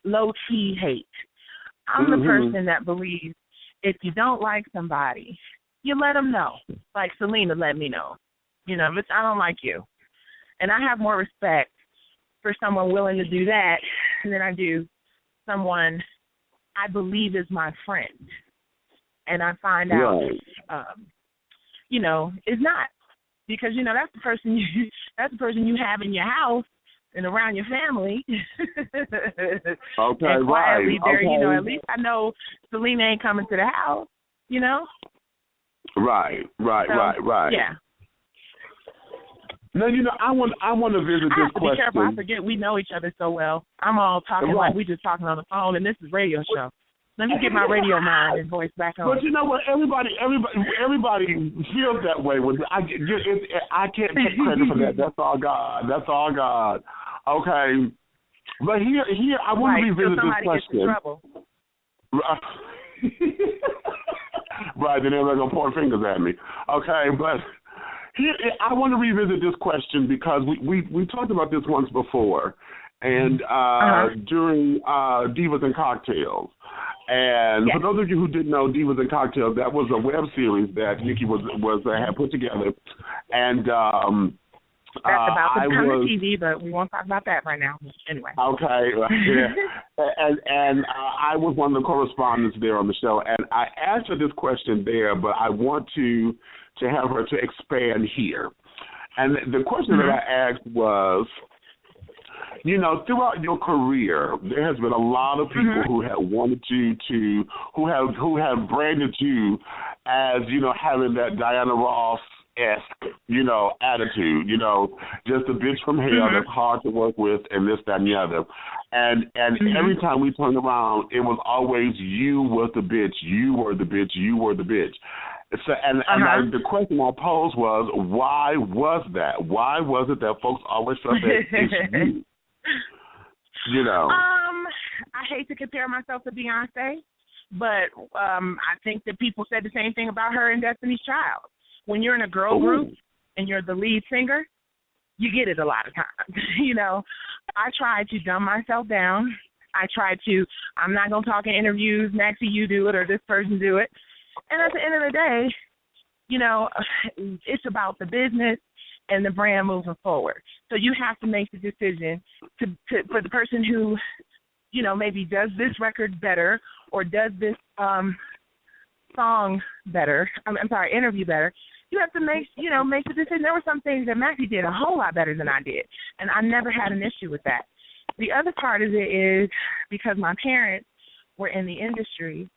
low-key hate. I'm the person that believes if you don't like somebody, you let them know. Like Selena let me know. But I don't like you. And I have more respect for someone willing to do that than I do someone I believe is my friend. And I find out, is not. Because, that's the person you have in your house and around your family. Okay, and quietly right. There, at least I know Selena ain't coming to the house, Right. Yeah. Now, I want to visit this question. Be careful. I forget we know each other so well. I'm all talking like we just talking on the phone, and this is a radio show. Let me get my radio mind and voice back on. But you know what? Everybody feels that way. I can't take credit for that. That's all God. Okay. But here I want to revisit this question. Gets in trouble. Right, then everybody's going to point fingers at me. Okay, but here I want to revisit this question because we talked about this once before, and during Divas and Cocktails. And for those of you who didn't know, Divas and Cocktails, that was a web series that Nicci had put together, and that's about to come to TV, but we won't talk about that right now. Anyway. Okay. Yeah. and I was one of the correspondents there on the show, and I asked her this question there, but I want to have her to expand here. And the question that I asked was, throughout your career, there has been a lot of people who have wanted you who have branded you as, having that Diana Ross-esque, attitude, just a bitch from hell that's hard to work with and this, that, and the other. And every time we turned around, it was always you was the bitch, you were the bitch, you were the bitch. So, the question I posed was, why was that? Why was it that folks always felt that it's you? I hate to compare myself to Beyonce, but I think that people said the same thing about her in Destiny's Child. When you're in a girl group and you're the lead singer, you get it a lot of times. I try to dumb myself down. I'm not going to talk in interviews, Maxie, you do it, or this person do it. And at the end of the day, it's about the business and the brand moving forward. So you have to make the decision for the person who, maybe does this record better or does this song better, interview better. You have to make the decision. There were some things that Maxie did a whole lot better than I did, and I never had an issue with that. The other part of it is because my parents were in the industry,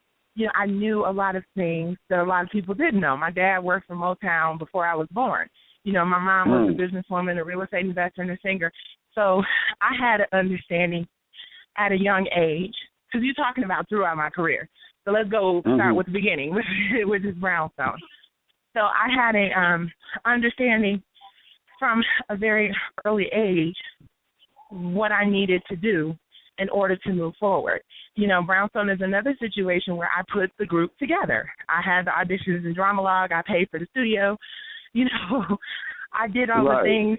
I knew a lot of things that a lot of people didn't know. My dad worked for Motown before I was born. My mom was a businesswoman, a real estate investor, and a singer. So I had an understanding at a young age, because you're talking about throughout my career. So let's go start with the beginning, which is Brownstone. So I had a understanding from a very early age what I needed to do in order to move forward. Brownstone is another situation where I put the group together. I had the auditions and drama log. I paid for the studio. I did all the things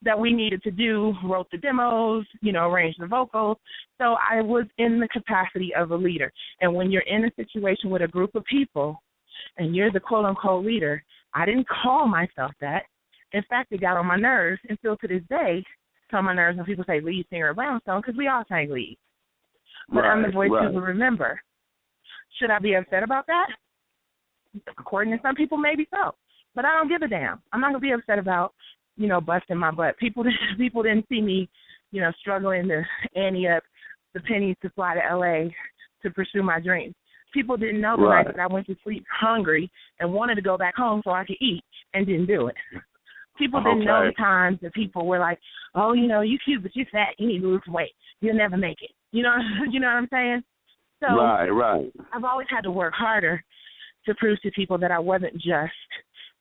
that we needed to do, wrote the demos, arranged the vocals. So I was in the capacity of a leader. And when you're in a situation with a group of people and you're the quote-unquote leader, I didn't call myself that. In fact, it got on my nerves, and still to this day, it's on my nerves when people say lead singer at Brownstone, because we all sang lead. But I'm the voice people remember. Should I be upset about that? According to some people, maybe so. But I don't give a damn. I'm not going to be upset about, busting my butt. People didn't see me, struggling to ante up the pennies to fly to L.A. to pursue my dreams. People didn't know the night that I went to sleep hungry and wanted to go back home so I could eat and didn't do it. People didn't know the times that people were like, oh, you know, you cute, but you're fat. You need to lose some weight. You'll never make it. You know what I'm saying? So I've always had to work harder to prove to people that I wasn't just,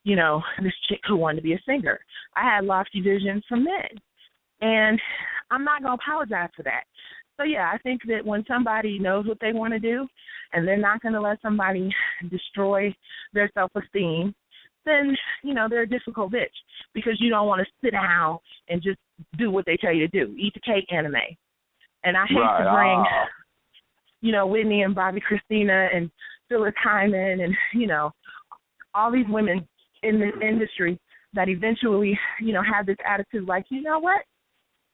you know, this chick who wanted to be a singer. I had lofty visions for men, and I'm not going to apologize for that. So, yeah, I think that when somebody knows what they want to do and they're not going to let somebody destroy their self-esteem, then, you know, they're a difficult bitch because you don't want to sit down and just do what they tell you to do, eat the cake anime. And I hate to bring, you know, Whitney and Bobby Christina and Phyllis Hyman and, you know, all these women in the industry that eventually, you know, have this attitude like, you know what?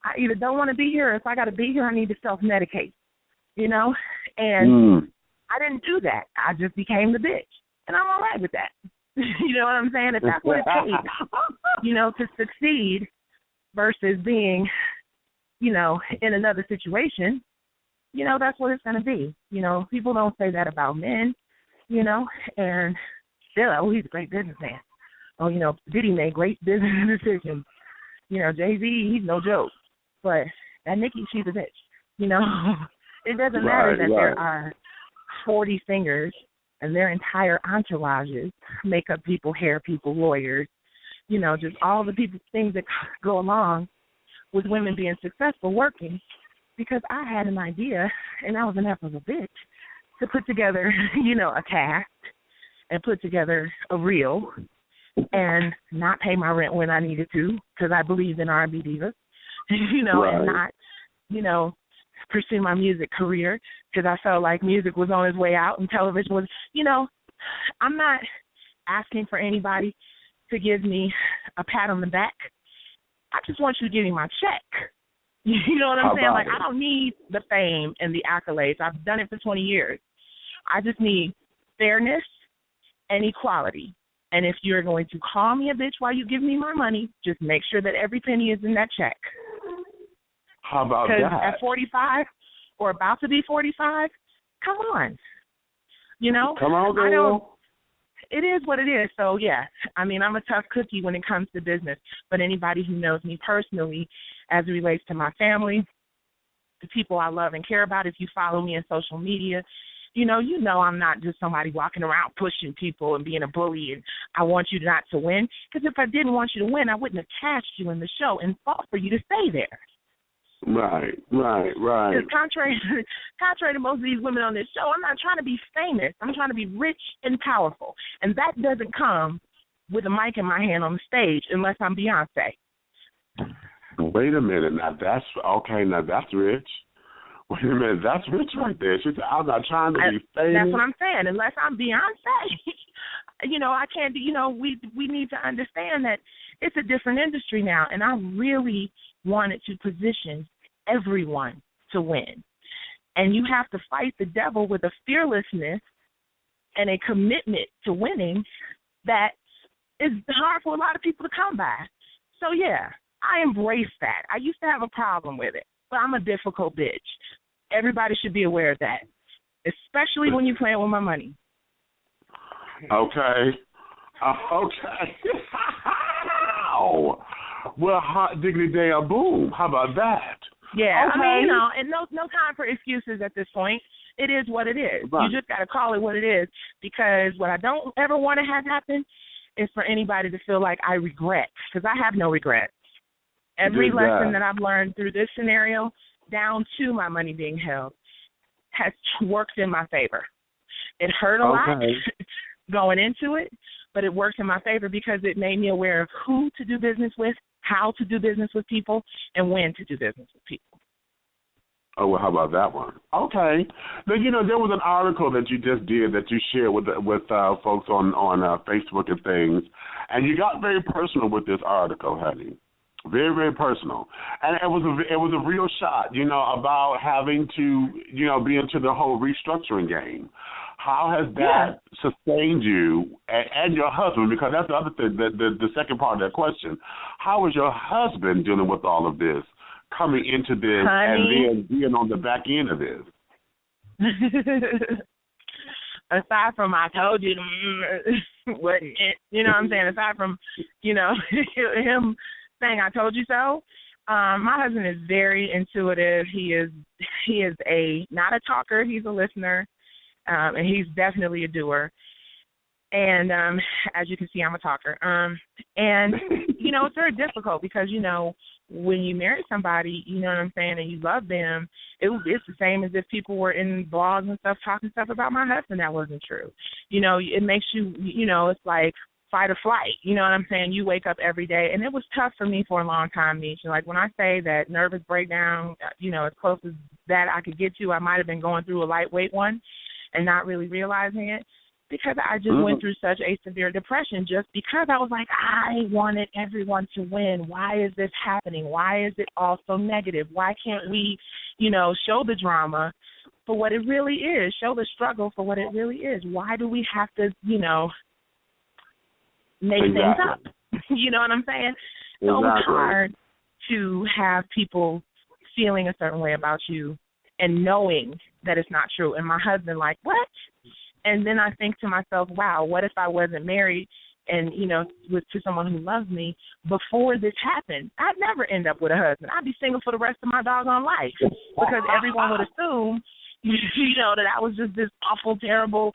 I either don't want to be here, or if I got to be here, I need to self-medicate, you know? And I didn't do that. I just became the bitch. And I'm all right with that. You know what I'm saying? If that's what it takes, you know, to succeed versus being, you know, in another situation, you know, that's what it's going to be. You know, people don't say that about men, you know, and they're like, oh, he's a great businessman. Oh, you know, Diddy made great business decisions. You know, Jay-Z, he's no joke. But that Nicki, she's a bitch. You know, it doesn't matter that there are 40 singers and their entire entourages, makeup people, hair people, lawyers, you know, just all the people, things that go along with women being successful working, because I had an idea, and I was enough of a bitch to put together, you know, a cast and put together a reel and not pay my rent when I needed to because I believed in R&B Divas, you know, and not, you know, pursue my music career because I felt like music was on its way out and television was, you know, I'm not asking for anybody to give me a pat on the back. I just want you to give me my check. You know what I'm saying? Like, I don't need the fame and the accolades. I've done it for 20 years. I just need fairness and equality. And if you're going to call me a bitch while you give me my money, just make sure that every penny is in that check. How about that? Because at 45 or about to be 45, come on. You know? Come on, girl. It is what it is. So, yeah, I mean, I'm a tough cookie when it comes to business. But anybody who knows me personally as it relates to my family, the people I love and care about, if you follow me on social media, you know I'm not just somebody walking around pushing people and being a bully and I want you not to win. Because if I didn't want you to win, I wouldn't have cast you in the show and fought for you to stay there. Right. Because contrary to most of these women on this show, I'm not trying to be famous. I'm trying to be rich and powerful. And that doesn't come with a mic in my hand on the stage unless I'm Beyonce. Wait a minute. Now that's rich. Wait a minute, that's rich right there. She said, I'm not trying to be famous. That's what I'm saying. Unless I'm Beyonce, you know, I can't do, you know, we need to understand that it's a different industry now. And I really wanted to position everyone to win. And you have to fight the devil with a fearlessness and a commitment to winning that is hard for a lot of people to come by. So, yeah, I embrace that. I used to have a problem with it, but I'm a difficult bitch. Everybody should be aware of that, especially when you're playing with my money. Okay. Well, hot diggity damn boom. How about that? Yeah, okay. I mean, you know, and no time for excuses at this point. It is what it is. Right. You just got to call it what it is, because what I don't ever want to have happen is for anybody to feel like I regret, because I have no regrets. Every lesson that I've learned through this scenario, down to my money being held, has worked in my favor. It hurt a lot going into it, but it worked in my favor because it made me aware of who to do business with, how to do business with people, and when to do business with people. Oh, well, how about that one? Okay. Now, you know, there was an article that you just did that you shared with folks on Facebook and things, and you got very personal with this article, honey. Very, very personal. And it was a real shot, you know, about having to, you know, be into the whole restructuring game. How has that sustained you and your husband? Because that's the other thing, the second part of that question. How is your husband dealing with all of this, coming into this, and then being on the back end of this? aside from I told you, wasn't it? You know what I'm saying? Aside from, him saying I told you so, my husband is very intuitive. He is not a talker. He's a listener, and he's definitely a doer. And as you can see, I'm a talker. And, it's very difficult because, when you marry somebody, you know what I'm saying, and you love them, it's the same as if people were in blogs and stuff talking stuff about my husband that wasn't true. It makes you, it's like fight or flight. You know what I'm saying? You wake up every day. And it was tough for me for a long time, Nicci. Like when I say that nervous breakdown, as close as that I could get to, I might have been going through a lightweight one and not really realizing it. Because I just went through such a severe depression just because I was like, I wanted everyone to win. Why is this happening? Why is it all so negative? Why can't we, show the drama for what it really is, show the struggle for what it really is? Why do we have to, make things up? You know what I'm saying? So it was hard to have people feeling a certain way about you and knowing that it's not true. And my husband like, what? And then I think to myself, wow, what if I wasn't married and, was to someone who loves me before this happened? I'd never end up with a husband. I'd be single for the rest of my doggone life because everyone would assume, that I was just this awful, terrible,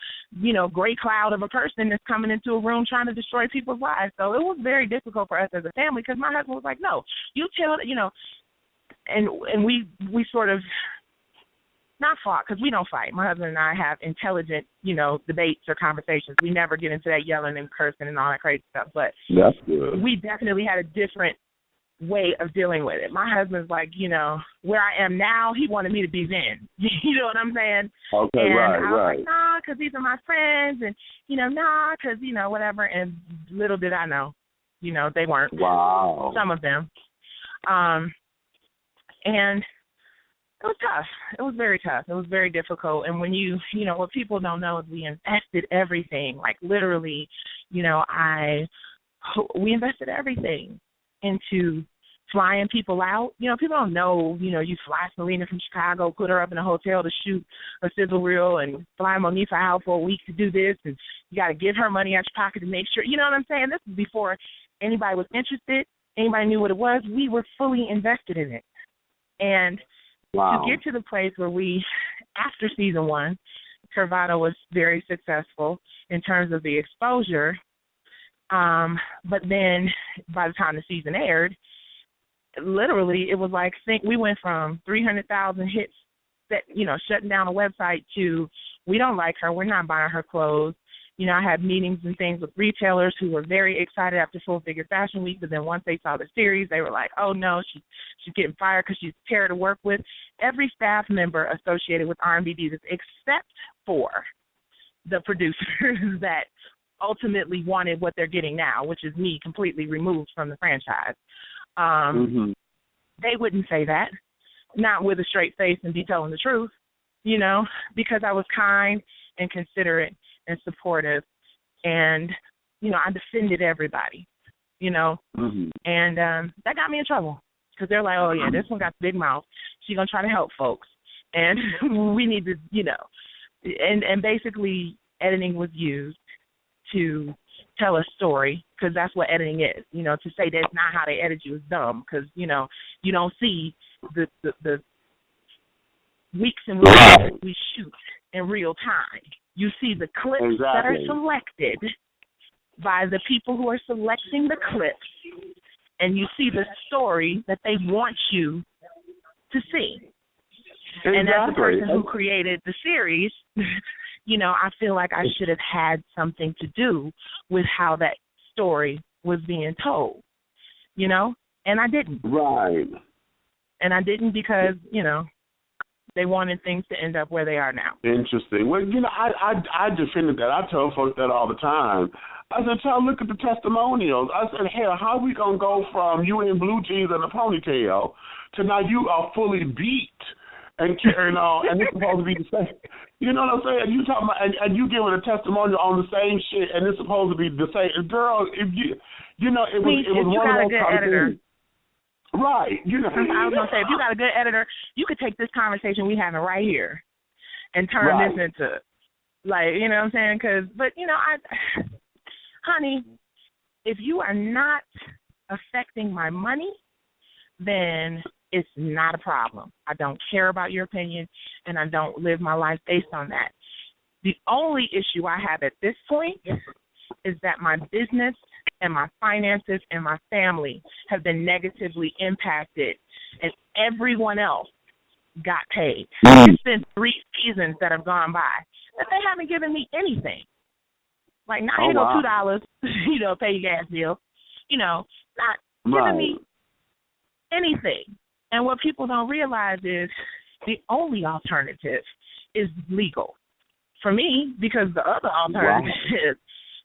gray cloud of a person that's coming into a room trying to destroy people's lives. So it was very difficult for us as a family because my husband was like, no, you tell, and we sort of, not fought, because we don't fight. My husband and I have intelligent, debates or conversations. We never get into that yelling and cursing and all that crazy stuff. But that's good. We definitely had a different way of dealing with it. My husband's like, where I am now, he wanted me to be then. You know what I'm saying? Okay, and right. I was like, nah, because these are my friends, and, nah, because, whatever. And little did I know, they weren't. Wow. Some of them. And it was tough. It was very tough. It was very difficult. And when what people don't know is we invested everything, like literally, we invested everything into flying people out. People don't know, you fly Selena from Chicago, put her up in a hotel to shoot a sizzle reel and fly Monifa out for a week to do this. And you got to give her money out your pocket to make sure, you know what I'm saying? This is before anybody was interested, anybody knew what it was. We were fully invested in it. And to get to the place where we, after season 1, Curvado was very successful in terms of the exposure. But then by the time the season aired, literally it was like, we went from 300,000 hits that, shutting down a website to, we don't like her, we're not buying her clothes. I had meetings and things with retailers who were very excited after Full Figure Fashion Week, but then once they saw the series, they were like, oh, no, she's getting fired because she's a terror to work with. Every staff member associated with R&B Divas, except for the producers that ultimately wanted what they're getting now, which is me completely removed from the franchise. They wouldn't say that, not with a straight face and be telling the truth, because I was kind and considerate and supportive, and I defended everybody, and that got me in trouble because they're like, oh yeah, this one got the big mouth, she's gonna try to help folks, and we need to, and basically editing was used to tell a story, because that's what editing is, to say that's not how they edit you is dumb, because you don't see the weeks and weeks that we shoot in real time. You see the clips that are selected by the people who are selecting the clips, and you see the story that they want you to see. And as the person who created the series, I feel like I should have had something to do with how that story was being told, and I didn't. Right. And I didn't because, they wanted things to end up where they are now. Interesting. Well, I defended that. I tell folks that all the time. I said, child, look at the testimonials. I said, hell, how are we going to go from you in blue jeans and a ponytail to now you are fully beat and carrying on, and it's supposed to be the same. You know what I'm saying? You talking about, and you giving a testimonial on the same shit, and it's supposed to be the same. Girl, if it was one of those kind of things. Right. I was going to say, if you got a good editor, you could take this conversation we having right here and turn this into Like, you know what I'm saying? But, you know, honey, if you are not affecting my money, then it's not a problem. I don't care about your opinion, and I don't live my life based on that. The only issue I have at this point is that my business and my finances and my family have been negatively impacted, and everyone else got paid. It's been 3 seasons that have gone by, and they haven't given me anything. Like, now you know, $2, you know, pay your gas bill. You know, not giving me anything. And what people don't realize is the only alternative is legal. For me, because the other alternative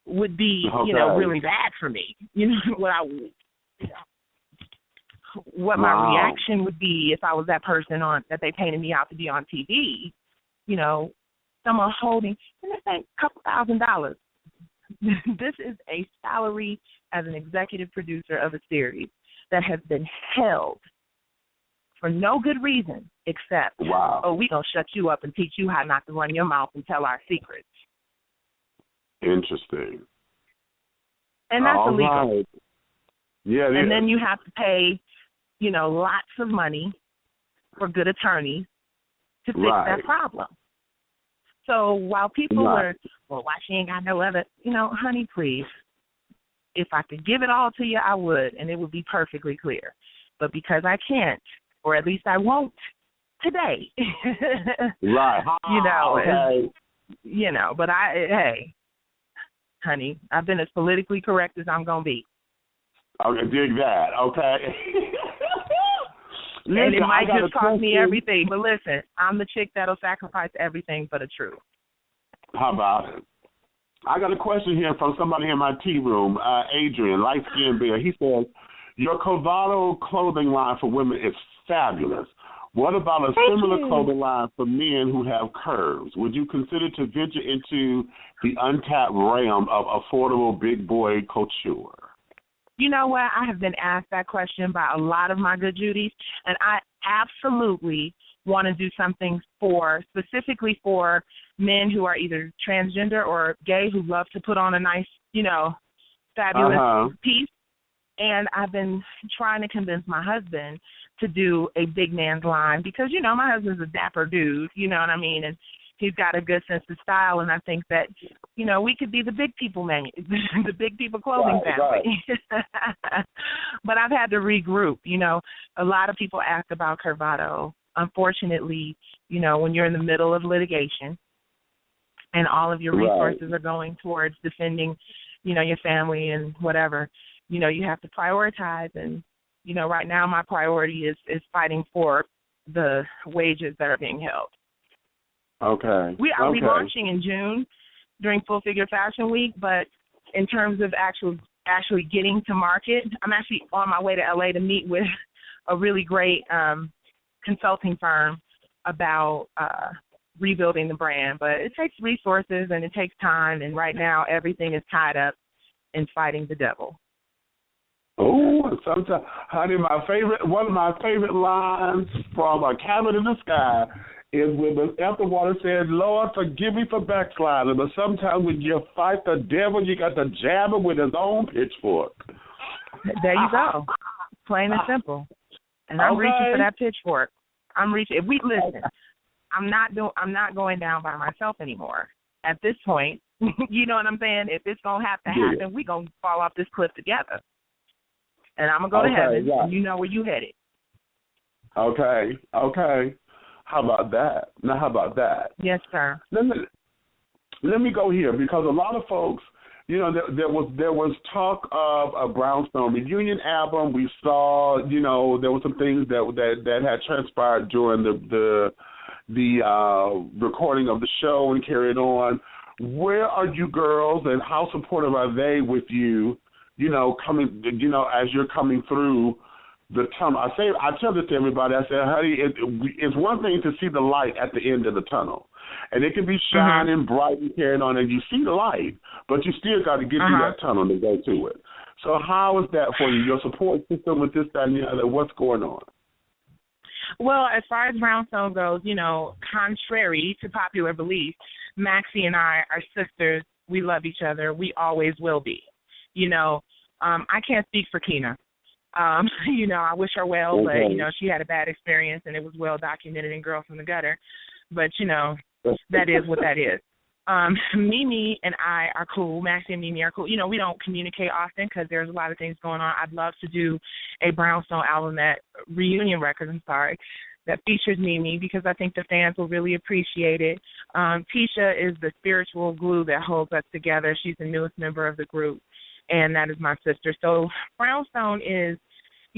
would be, you know, really bad for me. You know, what my reaction would be if I was that person that they painted me out to be on TV. You know, someone holding, and this ain't a couple $1,000. This is a salary as an executive producer of a series that has been held for no good reason except, oh, we going to shut you up and teach you how not to run your mouth and tell our secrets. Interesting. And that's illegal. Right. Yeah, and then you have to pay, you know, lots of money for good attorneys to fix that problem. So while people are, well, why she ain't got no other, you know, honey, please. If I could give it all to you, I would, and it would be perfectly clear. But because I can't, or at least I won't today. Right. You know, you know, but hey, honey, I've been as politically correct as I'm going to be. Okay, dig that, okay? Listen, and it might just cost me everything, but listen, I'm the chick that'll sacrifice everything for the truth. How about it? I got a question here from somebody in my tea room, Adrian, light-skinned bear. He says, your Covado clothing line for women is fabulous. What about a similar clothing line for men who have curves? Would you consider to venture into the untapped realm of affordable big boy couture? You know what? I have been asked that question by a lot of my good Judies, and I absolutely want to do something specifically for men who are either transgender or gay who love to put on a nice, you know, fabulous piece. And I've been trying to convince my husband to do a big man's line because, you know, my husband's a dapper dude, you know what I mean? And he's got a good sense of style, and I think that, you know, we could be the big people the big people clothing family. Right. But I've had to regroup. You know, a lot of people ask about Covado. Unfortunately, you know, when you're in the middle of litigation and all of your resources are going towards defending, you know, your family and whatever, you know, you have to prioritize. And, you know, right now my priority is fighting for the wages that are being held. Okay. We are relaunching in June during Full Figure Fashion Week, but in terms of actually getting to market, I'm actually on my way to LA to meet with a really great consulting firm about rebuilding the brand. But it takes resources and it takes time, and right now everything is tied up in fighting the devil. Oh, sometimes, honey, one of my favorite lines from A Cabin in the Sky is when the afterwater said, Lord, forgive me for backsliding, but sometimes when you fight the devil, you got to jab him with his own pitchfork. There you go. Plain and simple. And I'm reaching for that pitchfork. I'm reaching. If we listen, I'm not going down by myself anymore. At this point, you know what I'm saying? If it's going to have to happen, we're going to fall off this cliff together. And I'm going to go to heaven, and you know where you headed. Okay. How about that? Now, how about that? Yes, sir. Let me go here, because a lot of folks, you know, there was talk of a Brownstone reunion album. We saw, you know, there were some things that had transpired during the recording of the show and carried on. Where are you girls, and how supportive are they with you? You know, as you're coming through the tunnel. I tell this to everybody. I say, honey, it's one thing to see the light at the end of the tunnel, and it can be shining bright and carrying on, and you see the light, but you still got to get through that tunnel to go to it. So how is that for you? Your support system with this, that, and the other. What's going on? Well, as far as Brownstone goes, contrary to popular belief, Maxie and I are sisters. We love each other. We always will be. I can't speak for Keena. I wish her well, but, she had a bad experience, and it was well documented in Girls from the Gutter. But, that is what that is. Mimi and I are cool. Maxie and Mimi are cool. We don't communicate often because there's a lot of things going on. I'd love to do a Brownstone album, reunion record, that features Mimi because I think the fans will really appreciate it. Tisha is the spiritual glue that holds us together. She's the newest member of the group, and that is my sister. So Brownstone is,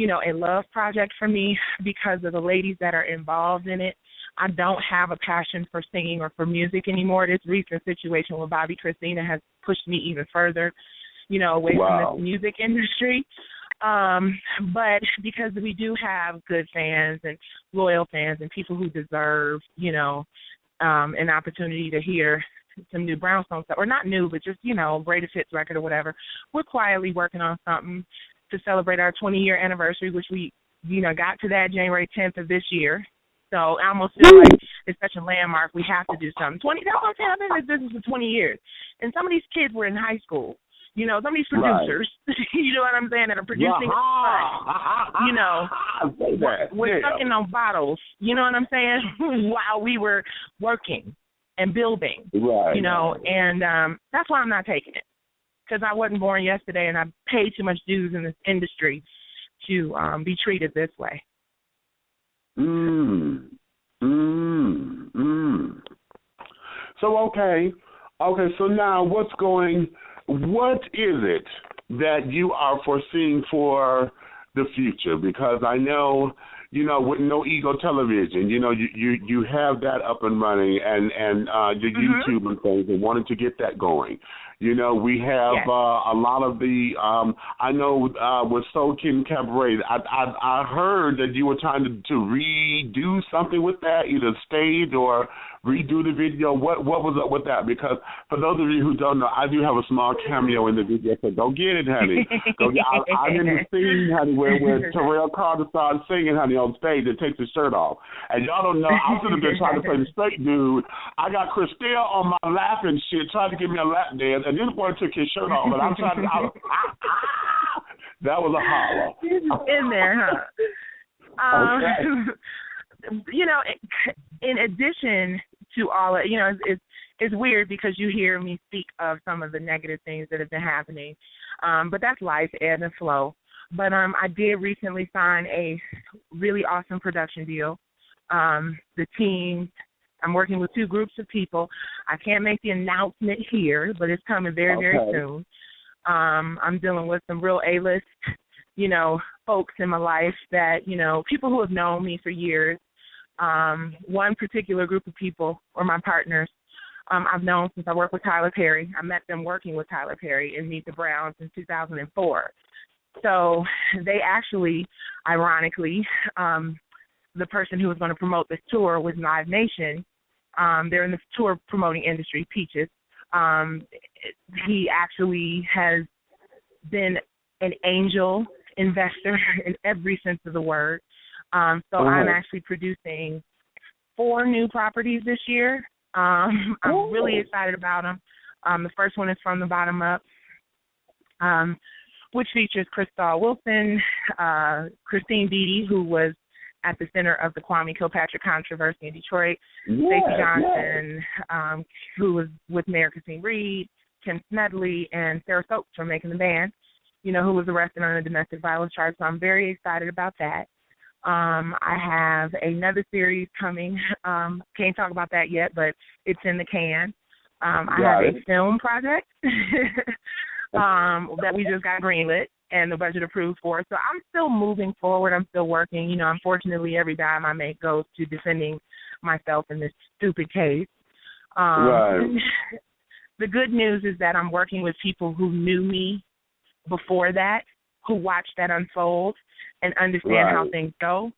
a love project for me because of the ladies that are involved in it. I don't have a passion for singing or for music anymore. This recent situation with Bobby Christina has pushed me even further, away from this music industry. But because we do have good fans and loyal fans and people who deserve, an opportunity to hear some new Brownstone stuff, or not new, but just, greatest hits record or whatever, we're quietly working on something to celebrate our 20-year anniversary, which we, got to that January 10th of this year. So I almost feel like it's such a landmark. We have to do something. That's what I'm saying. I've been in this business for 20 years. And some of these kids were in high school. Some of these producers, you know what I'm saying, that are producing we're stuck in those bottles, you know what I'm saying, while we were working and building, and that's why I'm not taking it, because I wasn't born yesterday and I paid too much dues in this industry to be treated this way. So, okay, so now what is it that you are foreseeing for the future? Because I know, with No Ego Television, you have that up and running, and your YouTube and things, and wanting to get that going. We have a lot of the, I know with Soul Kid Cabaret, I heard that you were trying to redo something with that, either stage or redo the video. What was up with that? Because for those of you who don't know, I do have a small cameo in the video, so go get it, honey. I'm in the scene, honey, where Terrell Carter started singing, honey, on stage and takes his shirt off. And y'all don't know, I'm sitting there trying to play the straight dude. I got Christelle on my lap and shit, trying to give me a lap dance, and this boy took his shirt off, and I'm trying to, that was a holler. In there, huh? In addition to all of, it's weird because you hear me speak of some of the negative things that have been happening, but that's life, ebb and flow. But I did recently sign a really awesome production deal. The team, I'm working with 2 groups of people. I can't make the announcement here, but it's coming very, very soon. I'm dealing with some real A-list, folks in my life that, people who have known me for years. One particular group of people, or my partners, I've known since I worked with Tyler Perry. I met them working with Tyler Perry in Meet the Browns in 2004. So they actually, ironically, the person who was going to promote this tour was Live Nation. They're in the tour promoting industry, Peaches. He actually has been an angel investor in every sense of the word. So I'm actually producing 4 new properties this year. I'm really excited about them. The first one is From the Bottom Up, which features Crystal Wilson, Christine Beattie, who was at the center of the Kwame Kilpatrick controversy in Detroit, Stacey Johnson, who was with Mayor Christine Reed, Kim Smedley, and Sarah Stokes from Making the Band, who was arrested on a domestic violence charge. So I'm very excited about that. I have another series coming. Can't talk about that yet, but it's in the can. I have a film project that we just got greenlit and the budget approved for. So I'm still moving forward. I'm still working. Unfortunately, every dime I make goes to defending myself in this stupid case. The good news is that I'm working with people who knew me before that, who watched that unfold and understand how things go.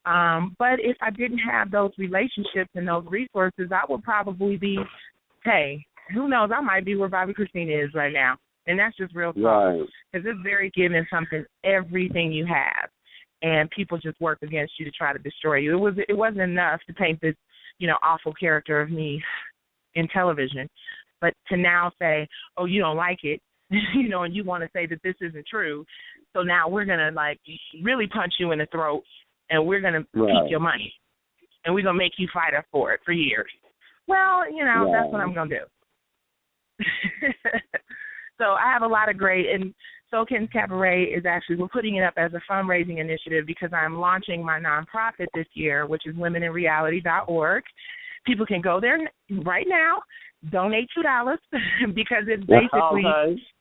But if I didn't have those relationships and those resources, I would probably be, who knows, I might be where Bobby Christina is right now. And that's just real talk. Because it's very giving something, everything you have. and people just work against you to try to destroy you. It wasn't enough to paint this, awful character of me in television, but to now say, oh, you don't like it, and you want to say that this isn't true, so now we're going to, really punch you in the throat, and we're going to keep your money, and we're going to make you fight us for it for years. Well, that's what I'm going to do. So I have a lot of great, and Soul Kittens Cabaret is actually, we're putting it up as a fundraising initiative because I'm launching my nonprofit this year, which is womeninreality.org. People can go there right now, donate $2 because it's basically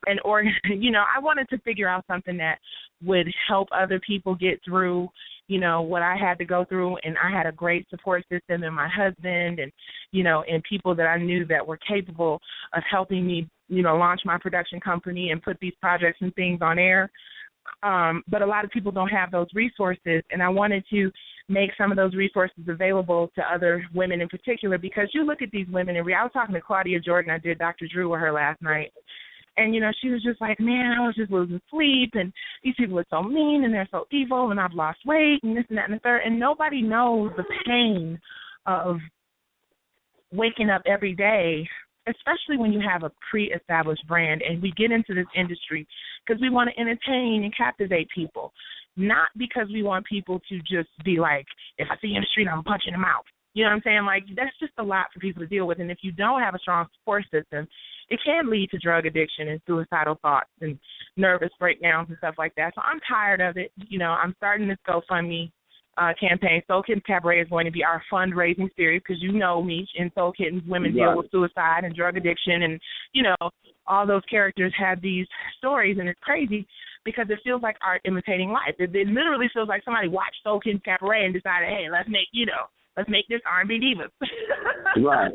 an organ. I wanted to figure out something that would help other people get through, what I had to go through, and I had a great support system in my husband and, and people that I knew that were capable of helping me, launch my production company and put these projects and things on air. But a lot of people don't have those resources, and I wanted to make some of those resources available to other women in particular, because you look at these women, and I was talking to Claudia Jordan, I did Dr. Drew with her last night, and, she was just like, man, I was just losing sleep, and these people are so mean, and they're so evil, and I've lost weight, and this and that and the third, and nobody knows the pain of waking up every day, especially when you have a pre-established brand, and we get into this industry because we want to entertain and captivate people, not because we want people to just be like, if I see you in the street, I'm punching them out. You know what I'm saying? Like, that's just a lot for people to deal with, and if you don't have a strong support system, it can lead to drug addiction and suicidal thoughts and nervous breakdowns and stuff like that. So I'm tired of it. I'm starting this GoFundMe campaign. Soul Kittens Cabaret is going to be our fundraising series because me in Soul Kittens, women deal with suicide and drug addiction, and, all those characters have these stories, and it's crazy because it feels like art imitating life. It literally feels like somebody watched Soul Kittens Cabaret and decided, hey, let's make this R&B Divas. Right.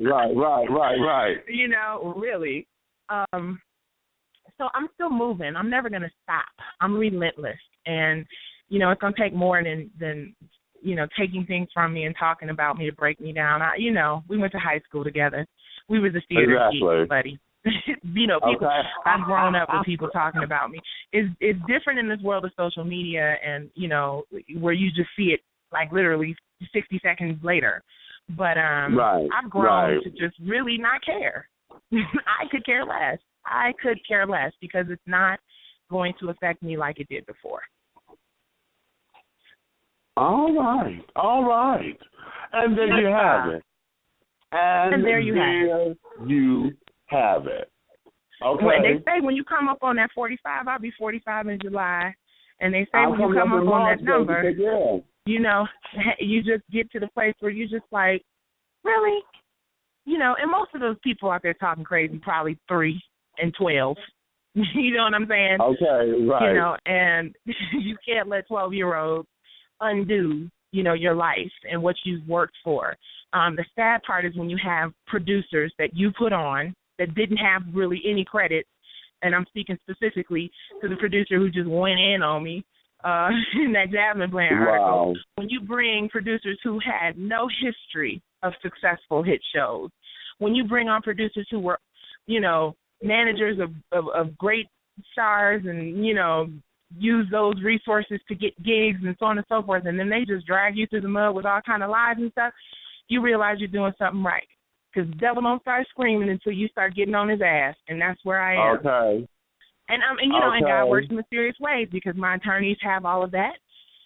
Really. So I'm still moving. I'm never going to stop. I'm relentless. And, it's going to take more than taking things from me and talking about me to break me down. We went to high school together. We were the theater geeks, buddy. People, I've grown up with people talking about me. It's different in this world of social media and, where you just see it like literally 60 seconds later. But I've grown to just really not care. I could care less because it's not going to affect me like it did before. All right. And there you have it. And there you have it. Okay. When they say when you come up on that 45, I'll be 45 in July. And they say when you come up on that number, you just get to the place where you're just like, really? And most of those people out there talking crazy probably 3 and 12. You know what I'm saying? Okay, right. And you can't let 12-year-olds undo, your life and what you've worked for. The sad part is when you have producers that you put on that didn't have really any credit, and I'm speaking specifically to the producer who just went in on me in that Jasmine Bland article. When you bring producers who had no history of successful hit shows, when you bring on producers who were, managers of great stars and, use those resources to get gigs and so on and so forth, and then they just drag you through the mud with all kind of lies and stuff, you realize you're doing something right. Because the devil don't start screaming until you start getting on his ass, and that's where I am. Okay. And and God works in mysterious ways because my attorneys have all of that,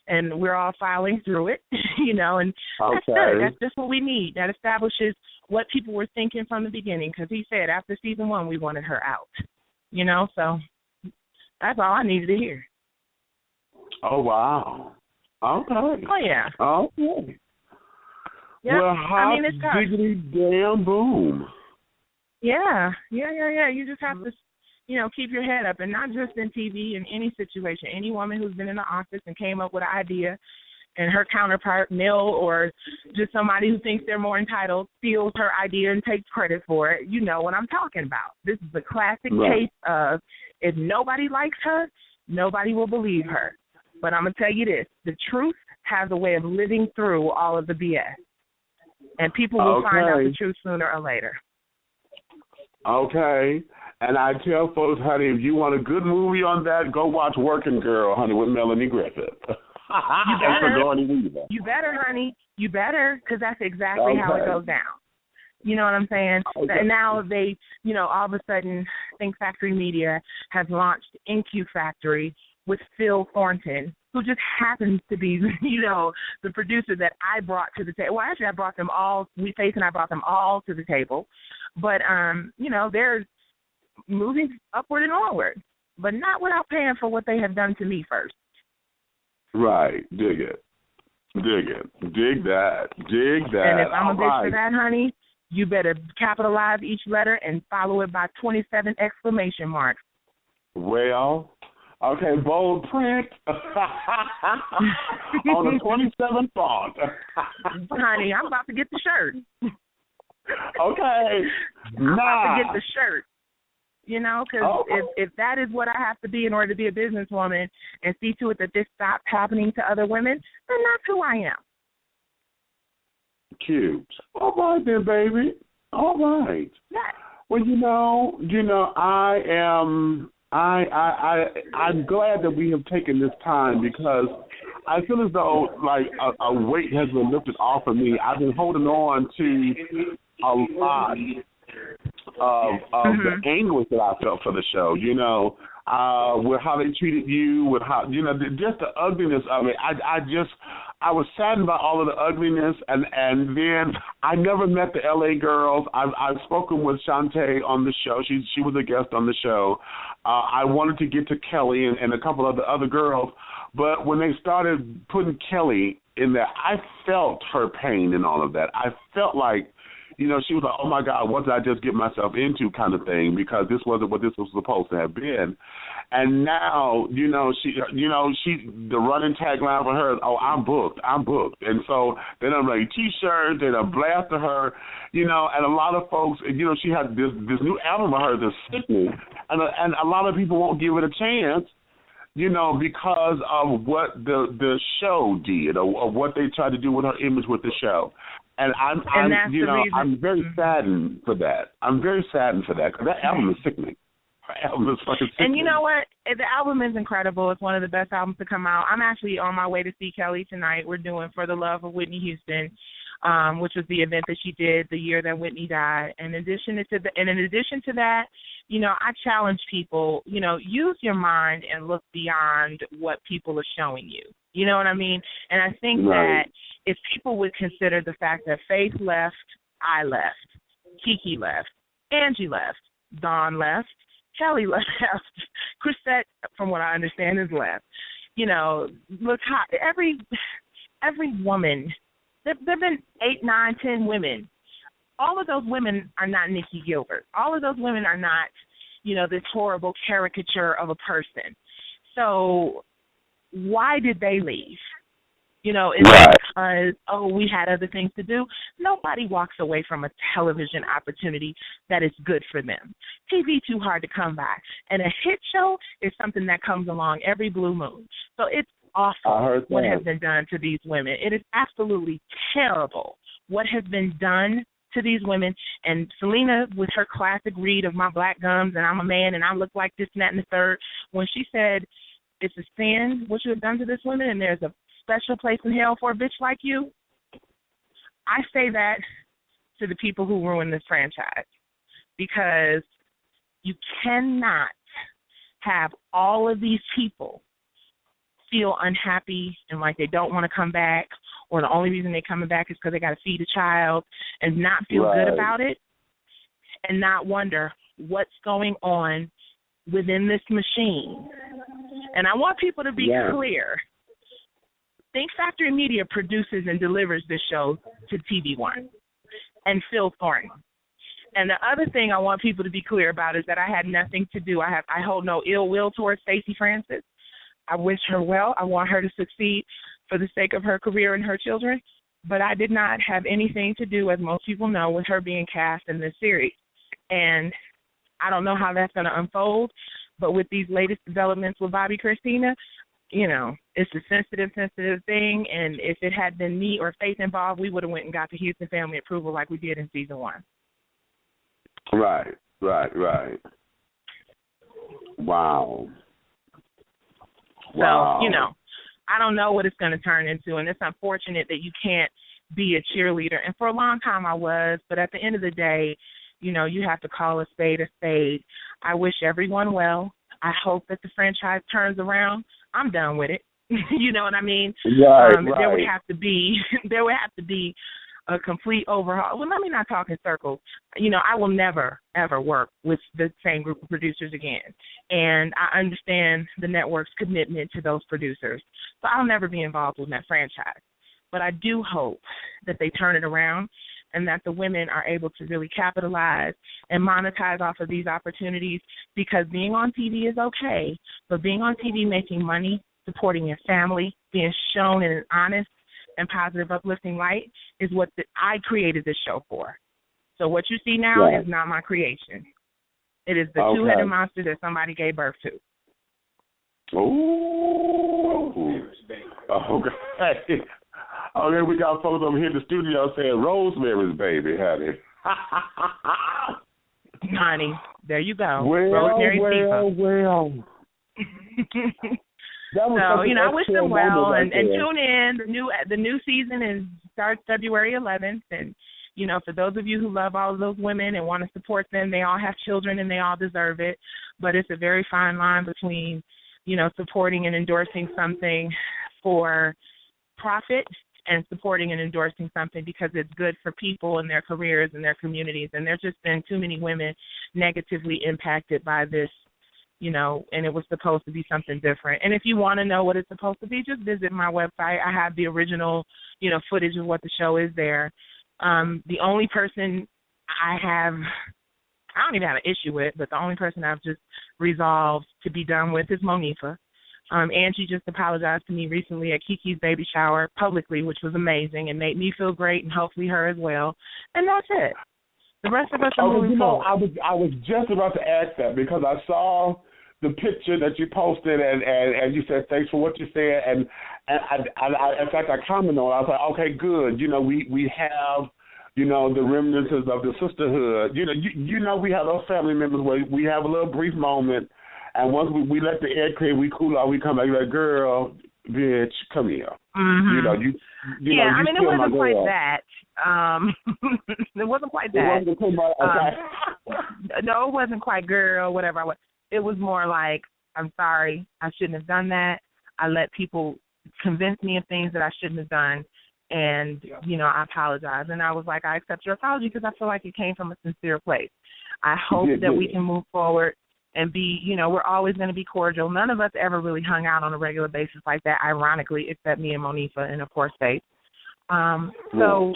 and we're all filing through it, and that's good. That's just what we need. That establishes what people were thinking from the beginning, because he said after season 1 we wanted her out, so that's all I needed to hear. Oh, wow. Okay. Oh, yeah. Okay. Yep. Well, hot diggity damn boom. Yeah. You just have to, keep your head up, and not just in TV, in any situation. Any woman who's been in the office and came up with an idea and her counterpart, male or just somebody who thinks they're more entitled, steals her idea and takes credit for it, you know what I'm talking about. This is a classic case of if nobody likes her, nobody will believe her. But I'm going to tell you this, the truth has a way of living through all of the BS. And people will find out the truth sooner or later. Okay. And I tell folks, honey, if you want a good movie on that, go watch Working Girl, honey, with Melanie Griffith. You better, honey. You better, because that's exactly how it goes down. You know what I'm saying? Okay. And now they, all of a sudden, Think Factory Media has launched InQ Factory with Phil Thornton, who just happens to be, the producer that I brought to the table. Well, actually, I brought them all. Faith and I brought them all to the table. But, they're moving upward and onward, but not without paying for what they have done to me first. Right. Dig it. Dig that. And if I'm a bitch for that, honey, you better capitalize each letter and follow it by 27 exclamation marks. Well, okay, bold print on the 27th font. Honey, I'm about to get the shirt. Okay. I'm about to get the shirt. Because if that is what I have to be in order to be a businesswoman and see to it that this stops happening to other women, then that's who I am. Cute. All right then, baby. All right. Yeah. Well, I'm glad that we have taken this time because I feel as though like a weight has been lifted off of me. I've been holding on to a lot of the anguish that I felt for the show, with how they treated you, with how, just the ugliness of it. I was saddened by all of the ugliness, and then I never met the LA girls. I've spoken with Shantae on the show. She was a guest on the show. I wanted to get to Kelly and a couple of the other girls, but when they started putting Kelly in there, I felt her pain and all of that. I felt like, she was like, oh, my God, what did I just get myself into kind of thing, because this wasn't what this was supposed to have been. And now, she the running tagline for her is, oh, I'm booked. And so they done make T-shirts, they done blasted her, and a lot of folks, she had this new album of hers that's sickening, and a lot of people won't give it a chance, because of what the show did or what they tried to do with her image with the show. And I'm very saddened for that. Because that album is sickening. Her album is fucking sickening. And you know what? The album is incredible. It's one of the best albums to come out. I'm actually on my way to see Kelly tonight. We're doing For the Love of Whitney Houston, which was the event that she did the year that Whitney died. And in addition to that, I challenge people, use your mind and look beyond what people are showing you. You know what I mean? And I think that if people would consider the fact that Faith left, I left, Kiki left, Angie left, Dawn left, Kelly left, Chrisette, from what I understand, is left. Look how every woman, there have been 8, 9, 10 women. All of those women are not Nicci Gilbert. All of those women are not, this horrible caricature of a person. So why did they leave? Is it because, we had other things to do? Nobody walks away from a television opportunity that is good for them. TV too hard to come by. And a hit show is something that comes along every blue moon. So it's awful what has been done to these women. It is absolutely terrible what has been done to these women. And Selena, with her classic read of My Black Gums and I'm a Man and I look like this and that and the third, when she said it's a sin what you have done to this woman and there's a special place in hell for a bitch like you, I say that to the people who ruin this franchise, because you cannot have all of these people feel unhappy and like they don't want to come back, or the only reason they're coming back is because they got to feed a child, and not feel good about it, and not wonder what's going on within this machine. And I want people to be clear. Think Factory Media produces and delivers this show to TV One and Phil Thornton. And the other thing I want people to be clear about is that I had nothing to do. I hold no ill will towards Stacey Francis. I wish her well. I want her to succeed for the sake of her career and her children. But I did not have anything to do, as most people know, with her being cast in this series. And I don't know how that's going to unfold. But with these latest developments with Bobby Christina, it's a sensitive thing, and if it had been me or Faith involved, we would have went and got the Houston family approval like we did in season 1. Right. Wow. So, I don't know what it's going to turn into, and it's unfortunate that you can't be a cheerleader. And for a long time I was, but at the end of the day, you know, you have to call a spade a spade. I wish everyone well. I hope that the franchise turns around. I'm done with it. You know what I mean? Right, There would have to be a complete overhaul. Well, let me not talk in circles. You know, I will never, ever work with the same group of producers again. And I understand the network's commitment to those producers. So I'll never be involved with that franchise. But I do hope that they turn it around and that the women are able to really capitalize and monetize off of these opportunities, because being on TV is okay, but being on TV making money, supporting your family, being shown in an honest and positive, uplifting light is what I created this show for. So what you see now is not my creation. It is the two-headed monster that somebody gave birth to. Ooh. Okay. Okay, we got folks over here in the studio saying Rosemary's Baby, honey. Honey, there you go. Well. So, you know, I wish them well, and tune in. The new season starts February 11th, and, you know, for those of you who love all of those women and want to support them, they all have children and they all deserve it, but it's a very fine line between, you know, supporting and endorsing something for profit and supporting and endorsing something because it's good for people and their careers and their communities. And there's just been too many women negatively impacted by this, you know, and it was supposed to be something different. And if you want to know what it's supposed to be, just visit my website. I have the original, you know, footage of what the show is there. The only person I don't even have an issue with, but the only person I've just resolved to be done with is Monifa. Angie just apologized to me recently at Kiki's baby shower publicly, which was amazing and made me feel great, and hopefully her as well. And that's it. The rest of us are moving forward. I was just about to ask that because I saw the picture that you posted and you said thanks for what you said, and I in fact I commented on it. I was like, okay, good. You know, we have, you know, the remnants of the sisterhood. You know, we have those family members where we have a little brief moment. And once we let the air clear, we cool out, we come back, like, girl, bitch, come here. Mm-hmm. You know, you know, I mean, it wasn't quite that. It wasn't quite that. No, it wasn't quite girl, whatever. It was more like, I'm sorry, I shouldn't have done that. I let people convince me of things that I shouldn't have done. And, you know, I apologize. And I was like, I accept your apology because I feel like it came from a sincere place. I hope that we can move forward and be, you know, we're always going to be cordial. None of us ever really hung out on a regular basis like that, ironically, except me and Monifa and, of course, Faith. So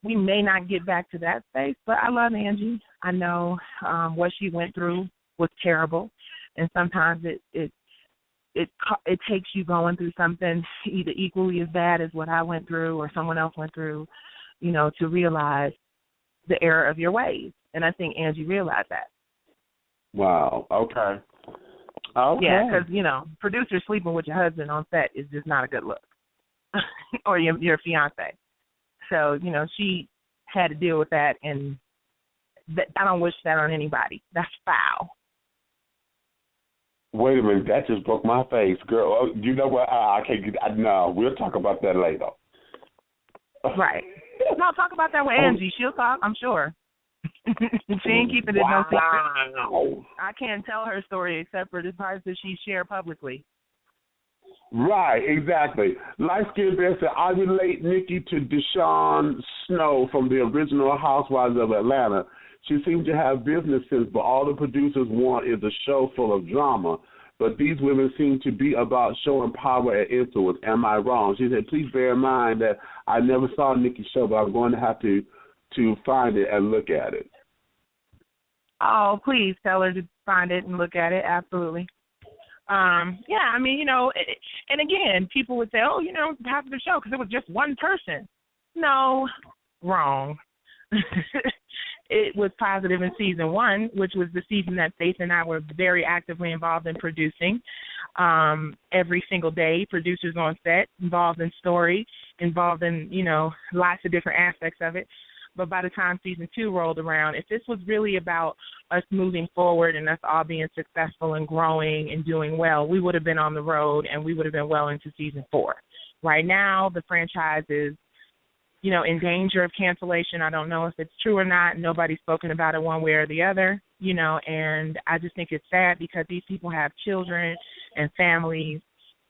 we may not get back to that space, but I love Angie. I know what she went through was terrible, and sometimes it takes you going through something either equally as bad as what I went through or someone else went through, you know, to realize the error of your ways. And I think Angie realized that. Wow. Okay. Yeah, because, you know, producers sleeping with your husband on set is just not a good look, or your fiance. So, you know, she had to deal with that, and I don't wish that on anybody. That's foul. Wait a minute, that just broke my face, girl. You know what? I can't get. No, we'll talk about that later. Right. No, talk about that with Angie. She'll talk, I'm sure. She ain't keeping it no secret. I can't tell her story except for the parts that she shared publicly. Right, exactly. Light-skinned Bear said, I relate Nicci to Deshawn Snow from the original Housewives of Atlanta. She seems to have business sense, but all the producers want is a show full of drama. But these women seem to be about showing power and influence. Am I wrong? She said, please bear in mind that I never saw Nicci's show, but I'm going to have to find it and look at it. Oh, please tell her to find it and look at it. Absolutely. Yeah, I mean, you know, and again, people would say, oh, you know, it was a positive show because it was just one person. No, wrong. It was positive in season 1, which was the season that Faith and I were very actively involved in producing. Every single day, producers on set, involved in story, involved in, you know, lots of different aspects of it. But by the time season 2 rolled around, if this was really about us moving forward and us all being successful and growing and doing well, we would have been on the road and we would have been well into season 4. Right now, the franchise is, you know, in danger of cancellation. I don't know if it's true or not. Nobody's spoken about it one way or the other, you know, and I just think it's sad because these people have children and families,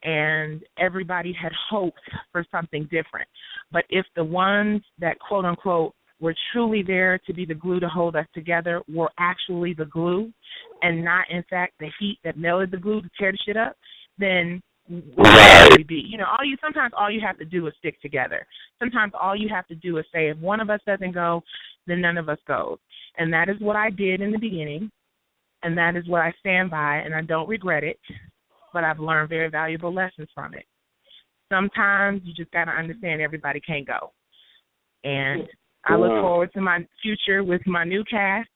and everybody had hoped for something different. But if the ones that, quote unquote, were truly there to be the glue to hold us together were actually the glue and not, in fact, the heat that melted the glue to tear the shit up, then where would we be? You know, sometimes all you have to do is stick together. Sometimes all you have to do is say, if one of us doesn't go, then none of us goes. And that is what I did in the beginning, and that is what I stand by, and I don't regret it, but I've learned very valuable lessons from it. Sometimes you just got to understand everybody can't go. And I look forward to my future with my new cast,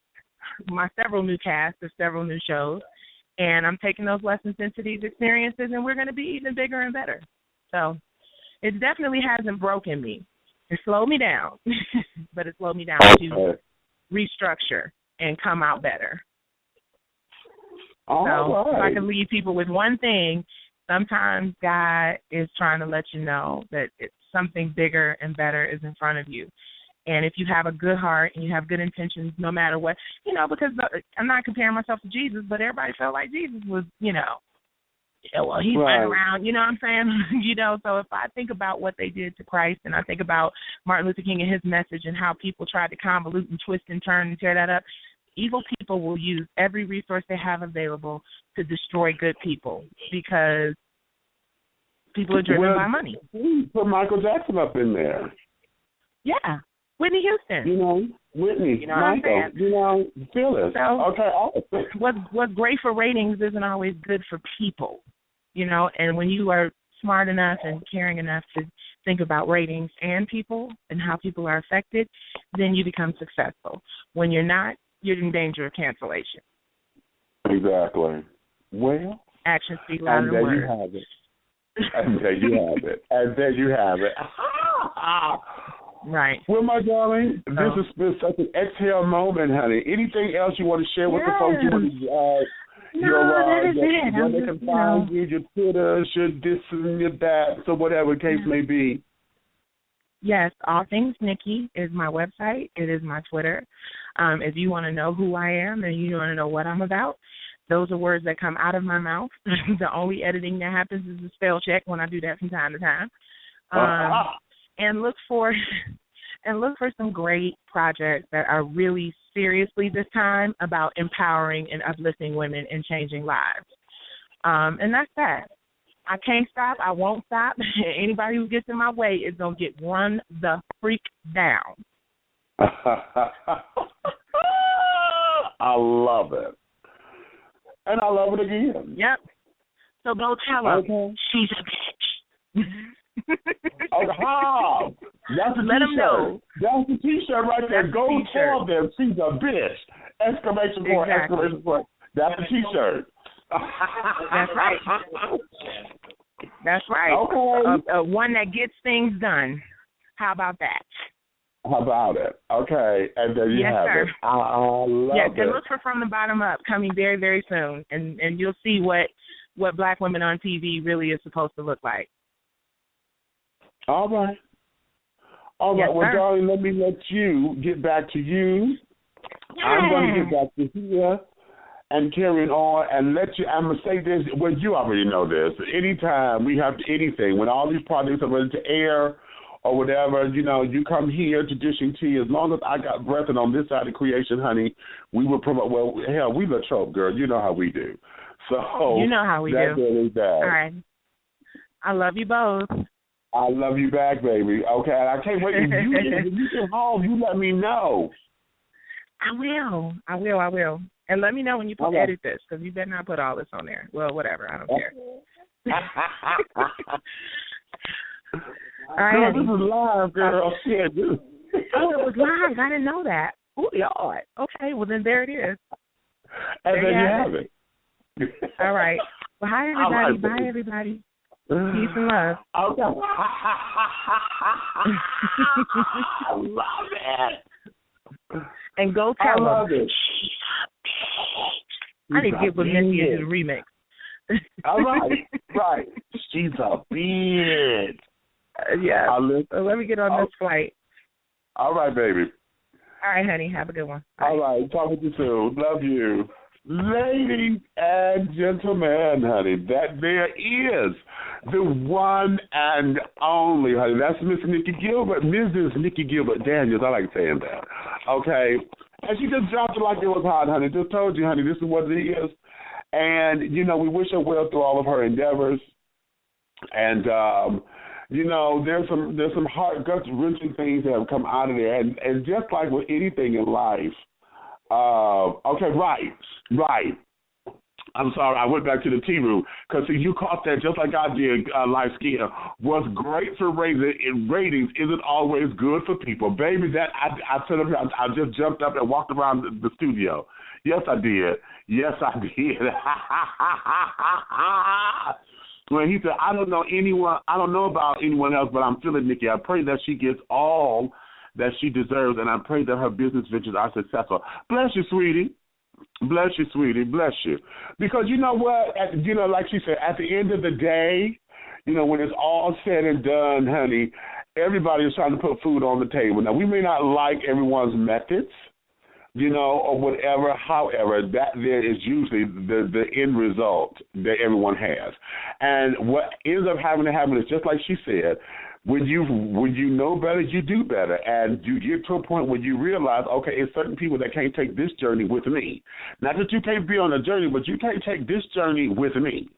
my several new casts of several new shows, and I'm taking those lessons into these experiences, and we're going to be even bigger and better. So it definitely hasn't broken me. It slowed me down, but it slowed me down to restructure and come out better. So if I can leave people with one thing, sometimes God is trying to let you know that it's something bigger and better is in front of you. And if you have a good heart and you have good intentions, no matter what, you know, because I'm not comparing myself to Jesus, but everybody felt like Jesus was, you know, well, he's running around, you know what I'm saying? You know, so if I think about what they did to Christ, and I think about Martin Luther King and his message and how people tried to convolute and twist and turn and tear that up, evil people will use every resource they have available to destroy good people because people are driven by money. Put Michael Jackson up in there. Yeah. Whitney Houston. You know, Whitney, you know Michael, you know, Phyllis. So, okay. What's great for ratings isn't always good for people, you know, and when you are smart enough and caring enough to think about ratings and people and how people are affected, then you become successful. When you're not, you're in danger of cancellation. Exactly. Well, actions speak louder than words. And there you have it. And there you have it. Right. Well, my darling, this has been such an exhale moment, honey. Anything else you want to share with the folks? That is it. Where they can find you, your Twitter, your this and your that, so whatever the case may be. Yes, All Things Nicci is my website. It is my Twitter. If you want to know who I am and you want to know what I'm about, those are words that come out of my mouth. The only editing that happens is a spell check when I do that from time to time. And look for some great projects that are really seriously this time about empowering and uplifting women and changing lives. And that's that. I can't stop. I won't stop. Anybody who gets in my way is going to get run the freak down. I love it. And I love it again. Yep. So go tell her she's a bitch. That's a Let them know. That's the T-shirt right there. Go tell them she's a bitch. Exclamation point, exclamation point. That's the T-shirt. That's right. That's right. Okay. One that gets things done. How about that? How about it? Okay. And there you have it. I love it. And look for From the Bottom Up coming very, very soon. And you'll see what black women on TV really is supposed to look like. All right. Yes, well, sir. darling, let me let you get back to you. Yeah. I'm going to get back to here and carrying on and let you, I'm going to say this, well, you already know this. Anytime we have anything, when all these projects are ready to air or whatever, you know, you come here to Dishing Tea. As long as I got breath and on this side of creation, honey, we will promote, well, hell, we La Trope, girl. You know how we do. So you know how we do. Is that. All right. I love you both. I love you back, baby. Okay, and I can't wait. When you get home, you let me know. I will. And let me know when you edit this, because you better not put all this on there. Well, whatever. I don't care. All right, girl, this is live, girl. Shit, dude. Oh, it was live. I didn't know that. Oh, Lord. Okay, well, then there it is. And there you have it. All right. Well, hi, everybody. Bye, everybody. Peace and love. Okay. I love it. And go tell them. It. I need to get with Nicci and do the remix. All right, right. She's a bitch. Yeah. So let me get on this flight. All right, baby. All right, honey. Have a good one. All right. Talk with you soon. Love you. Ladies and gentlemen, honey, that there is the one and only, honey. That's Miss Nicci Gilbert, Mrs. Nicci Gilbert Daniels. I like saying that. Okay. And she just dropped it like it was hot, honey. Just told you, honey, this is what it is. And, you know, we wish her well through all of her endeavors. And, you know, there's some heart gut-wrenching things that have come out of there. And just like with anything in life, okay, right. I'm sorry, I went back to the tea room because you caught that just like I did. Life Skin. What's great for ratings isn't always good for people, baby. That I said, I just jumped up and walked around the studio. Yes, I did. When he said, I don't know about anyone else, but I'm feeling Nicci. I pray that she gets all that she deserves, and I pray that her business ventures are successful. Bless you, sweetie. Bless you, sweetie. Bless you. Because you know what? Like she said, at the end of the day, you know, when it's all said and done, honey, everybody is trying to put food on the table. Now, we may not like everyone's methods, you know, or whatever. However, that there is usually the end result that everyone has. And what ends up having to happen is just like she said, when you know better, you do better. And you get to a point where you realize, okay, it's certain people that can't take this journey with me. Not that you can't be on a journey, but you can't take this journey with me.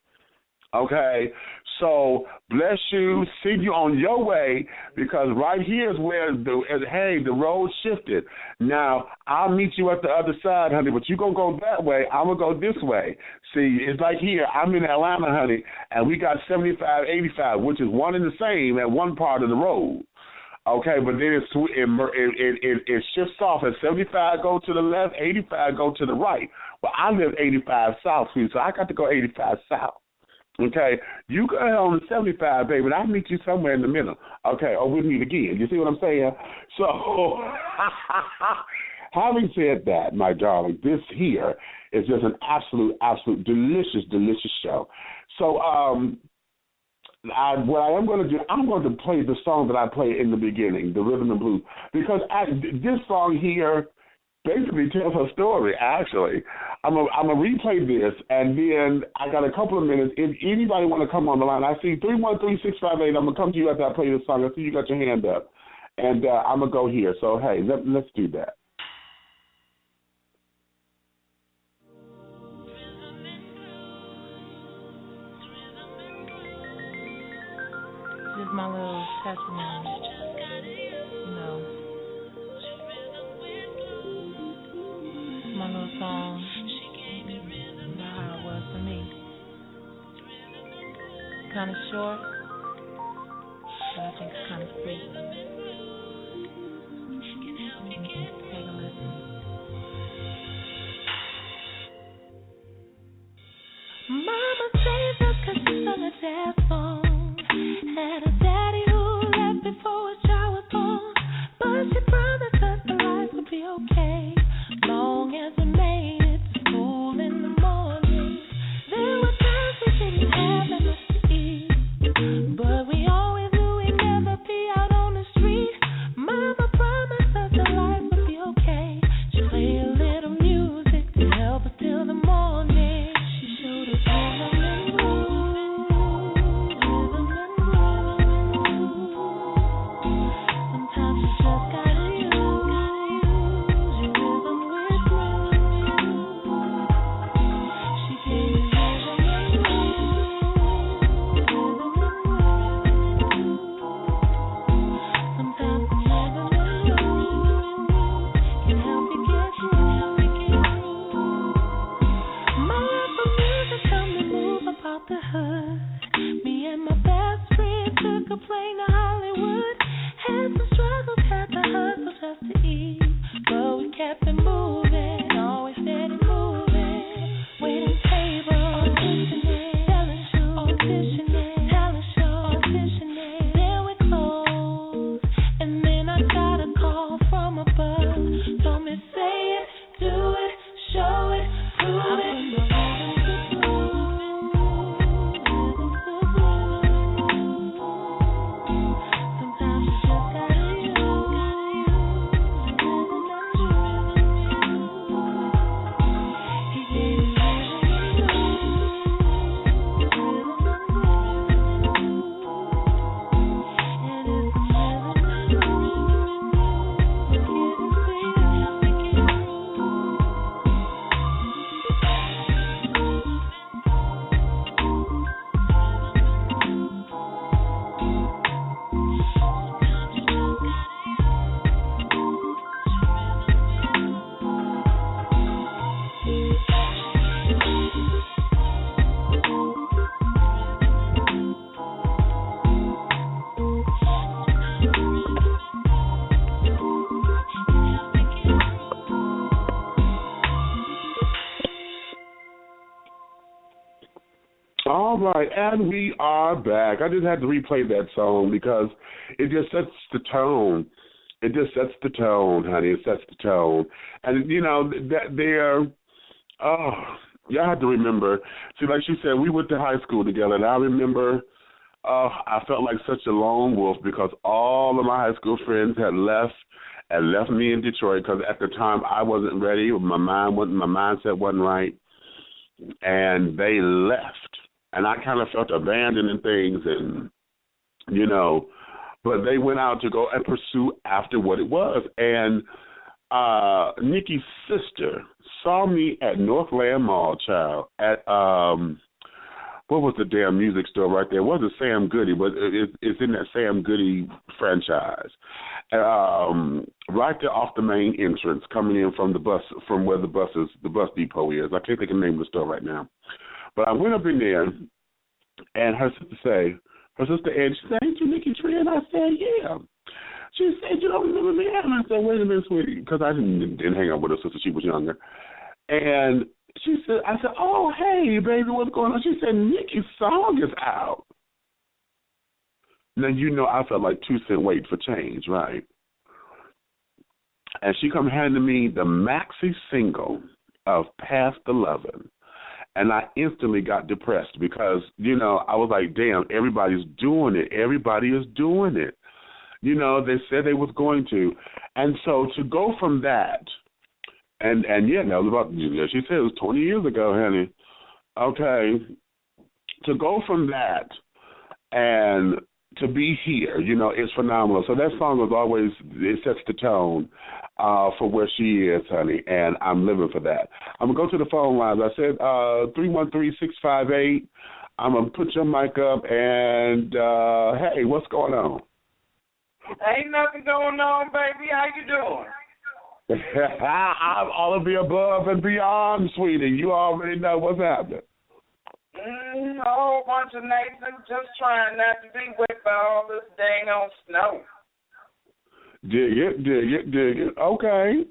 Okay? So bless you, send you on your way, because right here is where the road shifted. Now, I'll meet you at the other side, honey, but you're going to go that way, I'm going to go this way. See, it's like here, I'm in Atlanta, honey, and we got 75, 85, which is one and the same at one part of the road. Okay, but then it shifts off. At 75 go to the left, 85 go to the right. Well, I live 85 south, so I got to go 85 south. Okay, you go on the 75, baby, and I'll meet you somewhere in the middle. Okay, or we'll meet again. You see what I'm saying? So, having said that, my darling, this here is just an absolute delicious show. So, what I am going to do, I'm going to play the song that I played in the beginning, the Rhythm and Blues, because this song here basically tells her story, actually. I'm gonna replay this, and then I got a couple of minutes. If anybody want to come on the line, I see 313-658. I'm going to come to you after I play this song. I see you got your hand up. And I'm going to go here. So, hey, let's do that. This is my little testimony. My little song about how it was for me. Kind of short, but I think it's kind of sweet. Take a listen. Mama saved us 'cause she's on a death phone. Had a daddy who left before a child was born, but she promised us the life would be okay. Long as we made it to school in the morning. There were times we didn't have that much to eat, but we always knew we'd never be out on the street. Mama promised us that life would be okay. She played a little music to help us till the morning. She showed us rhythm and blues. All right, and we are back. I just had to replay that song because it just sets the tone. It just sets the tone, honey. It sets the tone. And, you know, that they're, y'all have to remember. See, like she said, we went to high school together, and I remember I felt like such a lone wolf because all of my high school friends had left me in Detroit because at the time I wasn't ready. My mindset wasn't right, and they left. And I kind of felt abandoned in things, and, you know, but they went out to go and pursue after what it was. And Nicci's sister saw me at Northland Mall, child, at, what was the damn music store right there? It wasn't Sam Goody, but it's in that Sam Goody franchise. Right there off the main entrance, coming in from the bus, from where the bus depot is. I can't think of the name of the store right now. But I went up in there, and her sister Ann, she said, "Ain't you Nicci Tree?" And I said, "Yeah." She said, "You don't remember me?" And I said, "Wait a minute, sweetie," because I didn't hang out with her sister. She was younger. And I said, "Oh, hey, baby, what's going on?" She said, "Nicci's song is out." Now, you know, I felt like 2 cent wait for change, right? And she come handing me the maxi single of Past the Lovin'. And I instantly got depressed because, you know, I was like, damn, everybody's doing it. Everybody is doing it. You know, they said they was going to. And so to go from that, and yeah, that was about, she said it was 20 years ago, honey. Okay. To go from that and to be here, you know, it's phenomenal. So that song was always, it sets the tone for where she is, honey, and I'm living for that. I'm going to go to the phone lines. I said 313-658. I'm going to put your mic up, and hey, what's going on? Ain't nothing going on, baby. How you doing? I'm all of the above and beyond, sweetie. You already know what's happening. A whole bunch of Nathan just trying not to be wet by all this dang on snow. Dig it. Okay.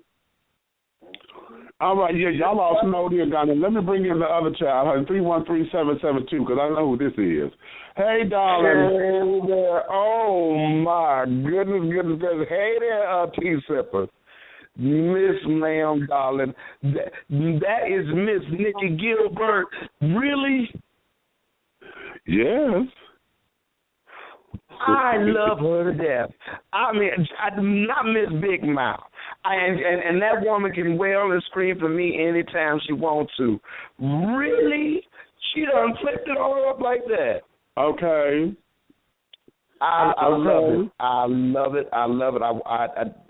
All right, yeah, y'all all snowed in down there. Let me bring in the other child, 313-772, because I know who this is. Hey, darling. Hey there. Oh, my goodness. Hey there, T-Sipper. Miss Ma'am, darling. That is Miss Nicci Gilbert. Really? Yes. I love her to death. I mean, not Miss Big Mouth. And that woman can wail and scream for me anytime she wants to. Really? She done flipped it all up like that. Okay. I love it. A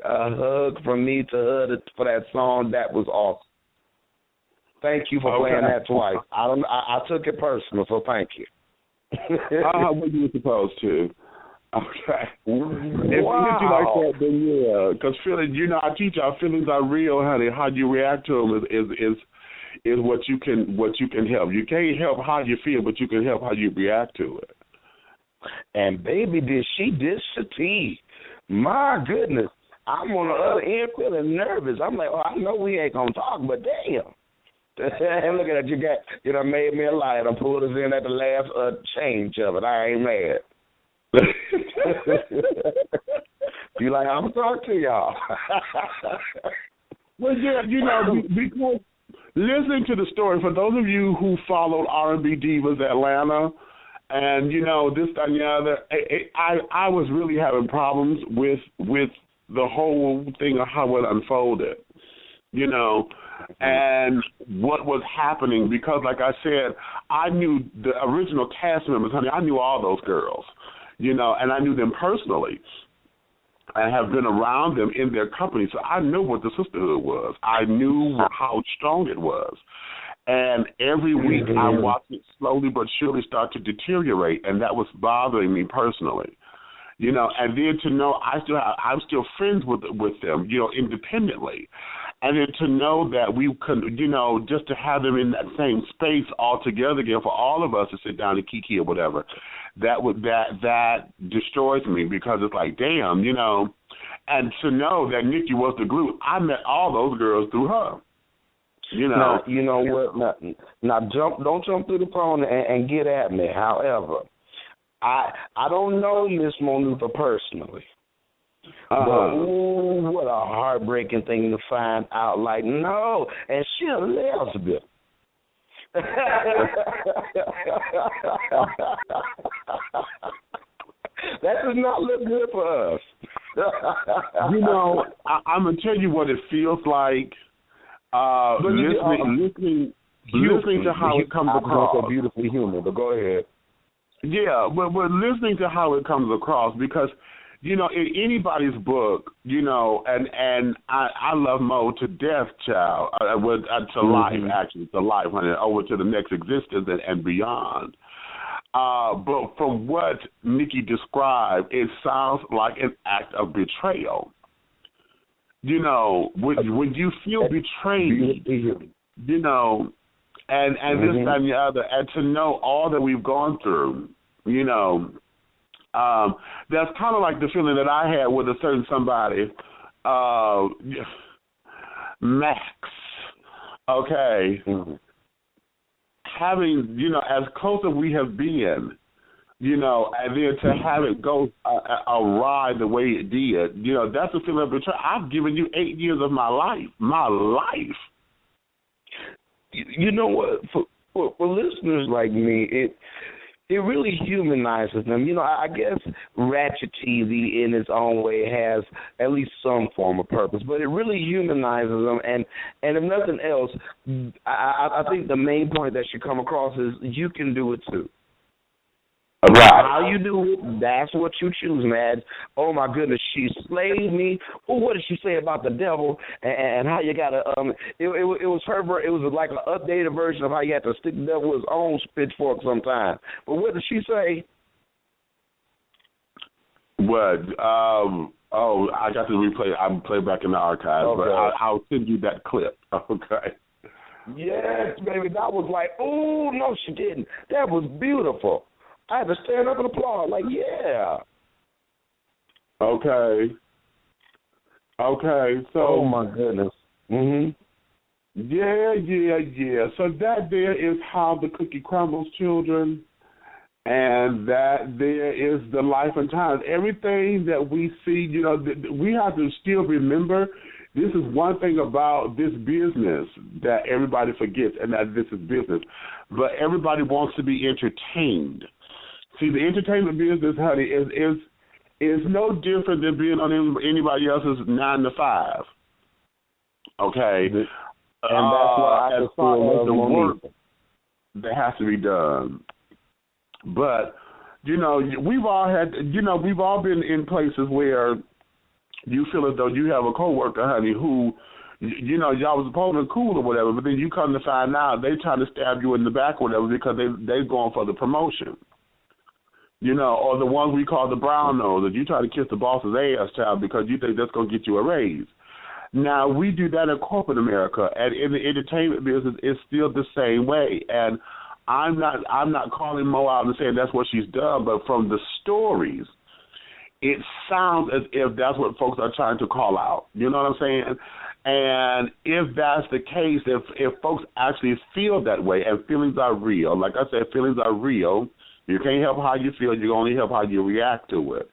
hug from me to her for that song. That was awesome. Thank you for playing that twice. I took it personal, so thank you. What you were supposed to. Okay. If you like that, then yeah. Because feelings, you know, I teach our feelings are real, honey. How you react to them is what you can help. You can't help how you feel, but you can help how you react to it. And baby, did she dish the tea? My goodness, I'm on the other end feeling nervous. I'm like, I know we ain't gonna talk, but damn. And look at that, you done made me a liar. I pulled us in at the last change of it. I ain't mad. Be like, I'm gonna talk to y'all. Well, yeah, you know, because listening to the story, for those of you who followed R&B Divas Atlanta, and you know this, that, and the other, I was really having problems with the whole thing of how it unfolded, you know, and what was happening. Because, like I said, I knew the original cast members, honey. I knew all those girls, you know, and I knew them personally. I have been around them in their company, so I knew what the sisterhood was. I knew how strong it was. And every week I watched it slowly but surely start to deteriorate, and that was bothering me personally. You know, and then to know I'm still friends with them, you know, independently. And then to know that we could, you know, just to have them in that same space all together again for all of us to sit down and kiki or whatever, that destroys me, because it's like, damn, you know. And to know that Nicci was the glue, I met all those girls through her. You know. Now, you know what? Now don't jump through the phone and get at me. However, I don't know Miss Monutha personally. But ooh, what a heartbreaking thing to find out. Like, no, and she's a lesbian. That does not look good for us. You know, I'm gonna tell you what it feels like. Listening to how it comes across. So beautifully human, but go ahead. Yeah, but listening to how it comes across, because you know, in anybody's book, you know, and I love Mo to death, child, to life, actually, to life, honey, over to the next existence and beyond. But from what Nicci described, it sounds like an act of betrayal. You know, when you feel betrayed, you know, and this and the other, and to know all that we've gone through, you know, that's kind of like the feeling that I had with a certain somebody, Max. Okay. Having, you know, as close as we have been, you know, and then to have it go awry the way it did, you know, that's a feeling of betrayal. I've given you 8 years of my life. My life. You know what? For listeners like me, it really humanizes them. You know, I guess Ratchet TV in its own way has at least some form of purpose, but it really humanizes them. And if nothing else, I think the main point that should come across is you can do it too. Right. How you do it, that's what you choose, man. Oh, my goodness, she slayed me. Well, what did she say about the devil and how you got to, it was her, it was like an updated version of how you had to stick the devil with his own pitchfork sometime. But what did she say? What? I got to replay. I'm play back in the archives, okay. But I'll send you that clip. Okay. Yes, baby, that was like, oh, no, she didn't. That was beautiful. I had to stand up and applaud, like, yeah. Okay. So. Oh my goodness. Yeah. So that there is how the cookie crumbles, children, and that there is the life and times. Everything that we see, you know, we have to still remember. This is one thing about this business that everybody forgets, and that this is business. But everybody wants to be entertained. See, the entertainment business, honey, is no different than being on anybody else's 9 to 5. Okay, and that's why I as far as the work that has to be done. But you know, we've all been in places where you feel as though you have a coworker, honey, who, you know, y'all was supposed to be cool or whatever, but then you come to find out they trying to stab you in the back or whatever because they going for the promotion. You know, or the ones we call the brown nose, that you try to kiss the boss's ass, child, because you think that's going to get you a raise. Now, we do that in corporate America, and in the entertainment business, it's still the same way. And I'm not calling Mo out and saying that's what she's done, but from the stories, it sounds as if that's what folks are trying to call out. You know what I'm saying? And if that's the case, if folks actually feel that way, and feelings are real, like I said, feelings are real. You can't help how you feel. You can only help how you react to it.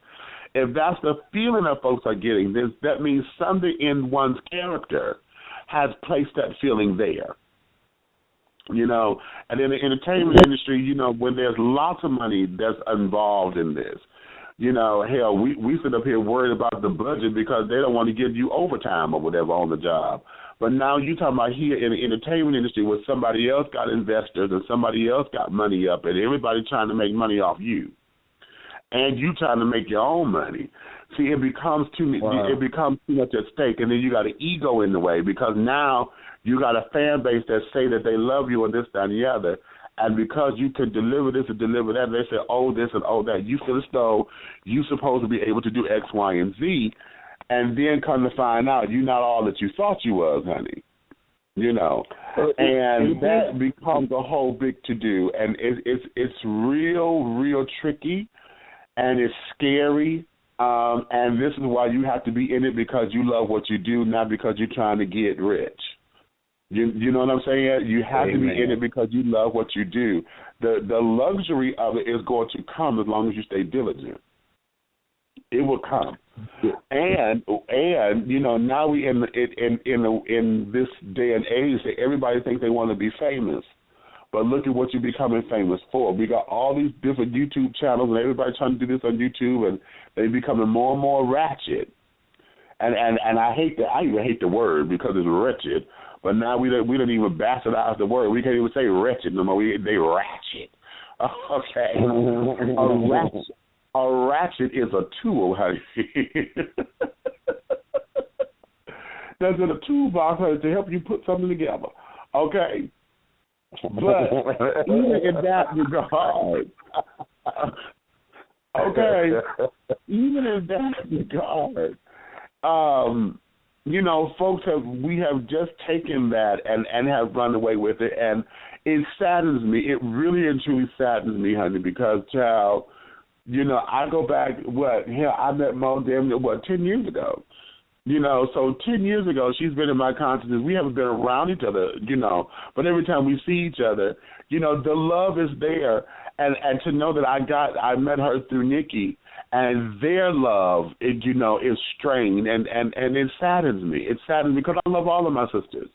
If that's the feeling that folks are getting, then that means something in one's character has placed that feeling there. You know, and in the entertainment industry, you know, when there's lots of money that's involved in this, you know, hell, we sit up here worried about the budget because they don't want to give you overtime or whatever on the job. But now you're talking about here in the entertainment industry where somebody else got investors and somebody else got money up and everybody trying to make money off you. And you trying to make your own money. See, it becomes too much at stake, and then you got an ego in the way because now you got a fan base that say that they love you and this, that, and the other. And because you can deliver this and deliver that, they say, oh, this and oh, that. You feel as though you're supposed to be able to do X, Y, and Z. And then come to find out you're not all that you thought you was, honey. You know, and that becomes a whole big to-do. And it's real tricky, and it's scary. And this is why you have to be in it because you love what you do, not because you're trying to get rich. You know what I'm saying? You have to be in it because you love what you do. The luxury of it is going to come as long as you stay diligent. It will come. And you know, now we in this day and age that everybody thinks they want to be famous. But look at what you're becoming famous for. We got all these different YouTube channels, and everybody trying to do this on YouTube, and they're becoming more and more ratchet. And I hate that. I even hate the word because it's wretched. But now we don't even bastardize the word. We can't even say wretched no more. They ratchet. Okay. A ratchet is a tool, honey. That's in a toolbox, honey, to help you put something together. Okay. But even in that regard, okay, even in that regard, you know, folks we have just taken that and have run away with it, and it saddens me. It really and truly saddens me, honey, because, child, you know, I go back, I met Mo 10 years ago. You know, so 10 years ago, she's been in my consciousness. We haven't been around each other, you know, but every time we see each other, you know, the love is there. And to know that I met her through Nicci, and their love, you know, is strained, and it saddens me. It saddens me because I love all of my sisters.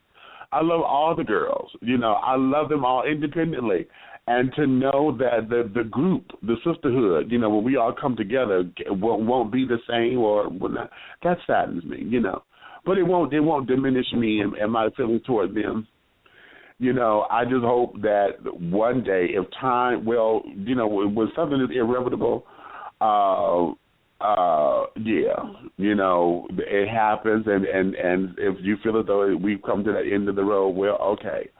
I love all the girls. You know, I love them all independently. And to know that the group, the sisterhood, you know, when we all come together, won't be the same or whatnot, that saddens me, you know. But it won't diminish me and my feelings toward them. You know, I just hope that one day, if time, you know, when something is irrevocable, yeah, you know, it happens, and if you feel as though we've come to the end of the road, well, okay.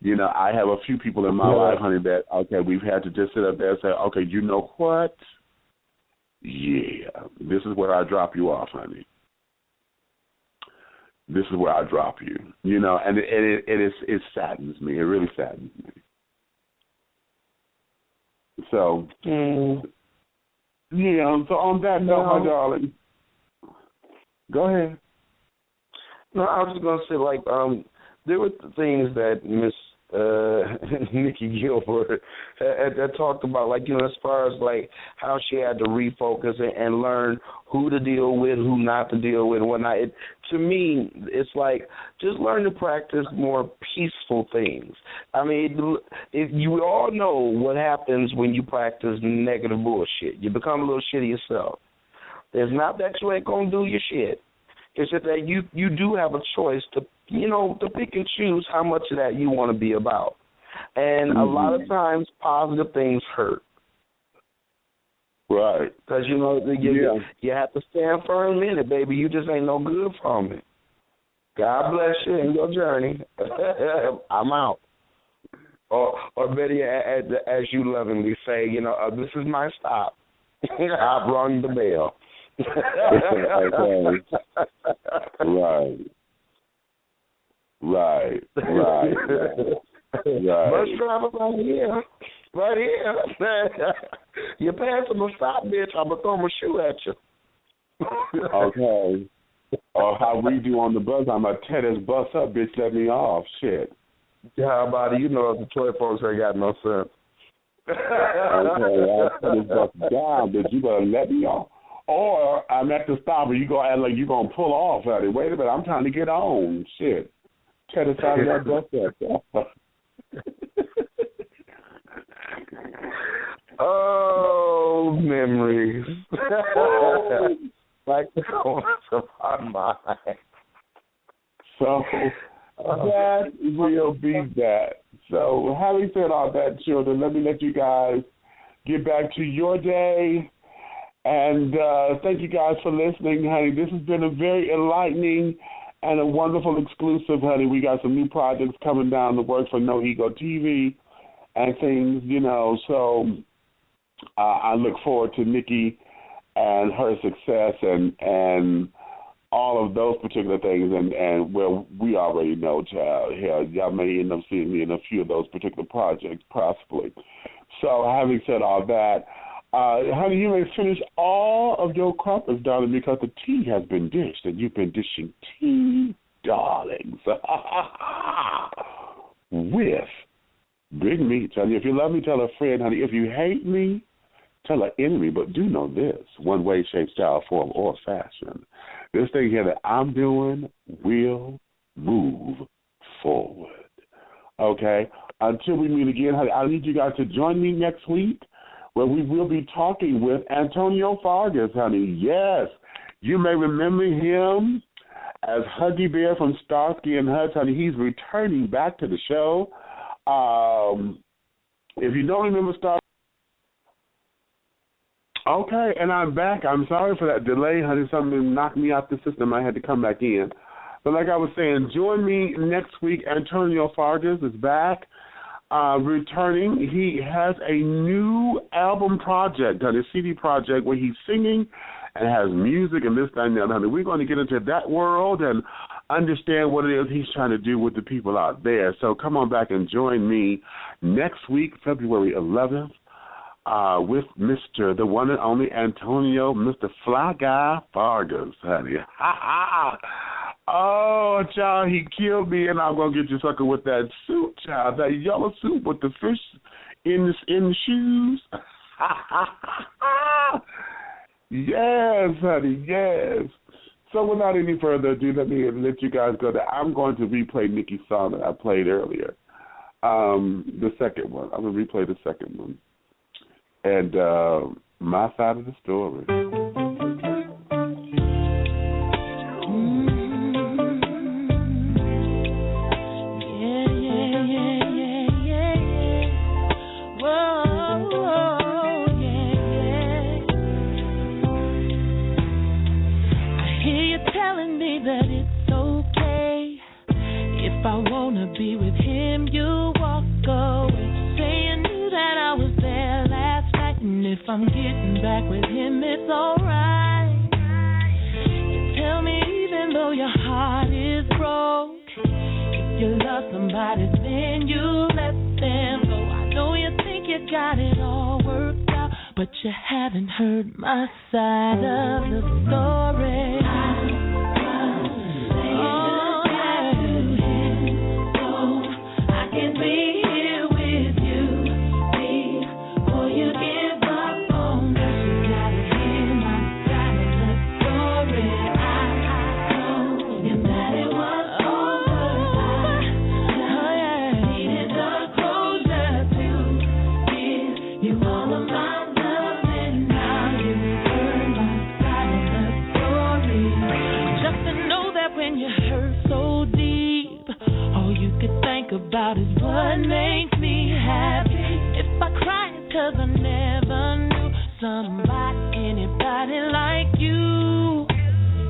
You know, I have a few people in my life, honey, that, okay, we've had to just sit up there and say, okay, you know what? Yeah, this is where I drop you off, honey. This is where I drop you. You know, and it saddens me. It really saddens me. So, yeah, so on that note, my darling, go ahead. No, I was just going to say, like, there were things that Miss Nicci Gilbert had talked about, like, you know, as far as, like, how she had to refocus and learn who to deal with, who not to deal with, and whatnot. To me, it's like, just learn to practice more peaceful things. I mean, if you all know what happens when you practice negative bullshit. You become a little shitty yourself. It's not that you ain't going to do your shit. It's just that you do have a choice to, you know, to pick and choose how much of that you want to be about. And a lot of times, positive things hurt. Right. Because, you know, you have to stand firm in it, baby. You just ain't no good from it. God bless you in your journey. I'm out. Or better yet, as you lovingly say, you know, this is my stop. I've rung the bell. Right. Bus driver right here. You're passing the stop, bitch. I'm gonna throw my shoe at you. Okay. Or how we do on the bus, I'm gonna tear this bus up, bitch. Let me off. Shit. How about it? You know the toy folks ain't got no sense. Okay, I'll tear this bus down, bitch. You better let me off. Or I'm at the stop and you go act like you're going to pull off, honey. Wait a minute, I'm trying to get on. Shit. Tear the side of that bus up. Oh, memories. Like the corners of my mind. So that will be that. So having said all that, children, let me let you guys get back to your day. And thank you guys for listening, honey. This has been a very enlightening and a wonderful exclusive, honey. We got some new projects coming down the works for No Ego TV and things, you know. So I look forward to Nicci and her success and all of those particular things. And well, we already know, child. Hell, y'all may end up seeing me in a few of those particular projects, possibly. So having said all that, honey, you may finish all of your crumpets, darling, because the tea has been dished, and you've been dishing tea. darlings. With Big Meach, honey. If you love me, tell a friend, honey. If you hate me, tell an enemy. But do know this: one way, shape, style, form, or fashion, this thing here that I'm doing will move forward. Okay? Until we meet again, honey, I need you guys to join me next week where we will be talking with Antonio Vargas, honey. Yes, you may remember him as Huggy Bear from Starsky and Hutch, honey. He's returning back to the show. If you don't remember Starsky, okay, and I'm back. I'm sorry for that delay, honey. Something knocked me out the system. I had to come back in. But like I was saying, join me next week. Antonio Vargas is back, returning. He has a new album project, a CD project, where he's singing and has music and this, that, and that. Honey, we're going to get into that world and understand what it is he's trying to do with the people out there. So come on back and join me next week, February 11th. With Mr. the one and only Antonio, Mr. Fly Guy Vargas, honey. Oh, child, he killed me, and I'm going to get you sucker with that suit, child, that yellow suit with the fish in the shoes. Yes, honey, yes. So without any further ado, let you guys go there. I'm going to replay Nicki's song that I played earlier, the second one. I'm going to replay the second one. And my side of the story. I hear you telling me that it's okay. If I wanna be with him, you walk away. Saying you that I was there last night, and if I'm getting back with him, it's alright. You tell me even though your heart is broke, if you love somebody, then you let them go. I know you think you got it all worked out, but you haven't heard my side of the story. About is what makes me happy. If I cry, it's 'cause I never knew somebody, anybody like you.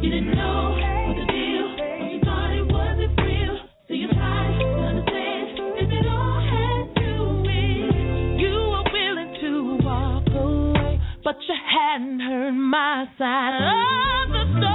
You didn't know what the deal was. You thought it wasn't real, so you tried to understand if it all had to end. You were willing to walk away, but you hadn't heard my side of the story.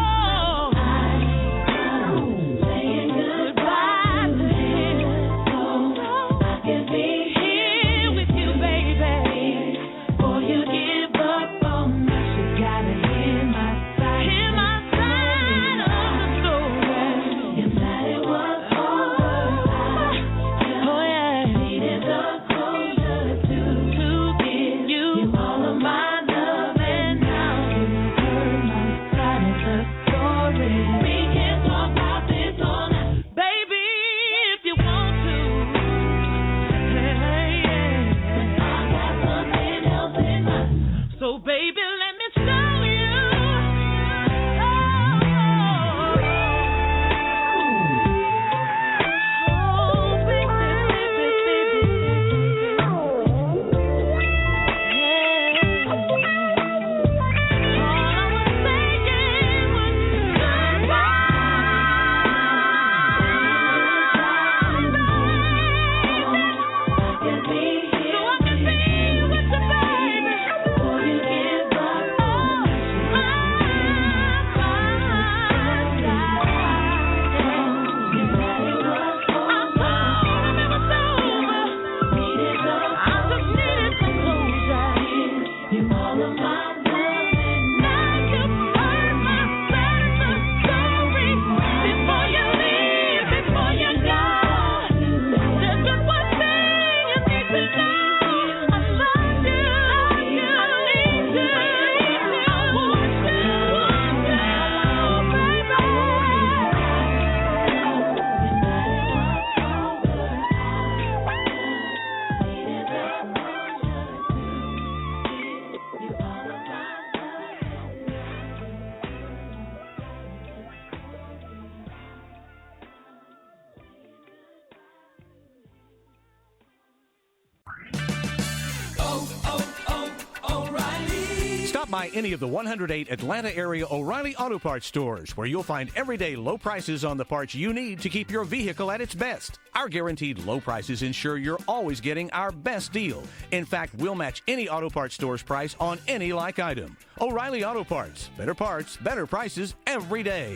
Stop by any of the 108 Atlanta area O'Reilly Auto Parts stores where you'll find everyday low prices on the parts you need to keep your vehicle at its best. Our guaranteed low prices ensure you're always getting our best deal. In fact, we'll match any auto parts store's price on any like item. O'Reilly Auto Parts. Better parts, better prices every day.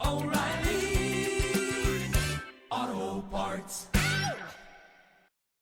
O'Reilly.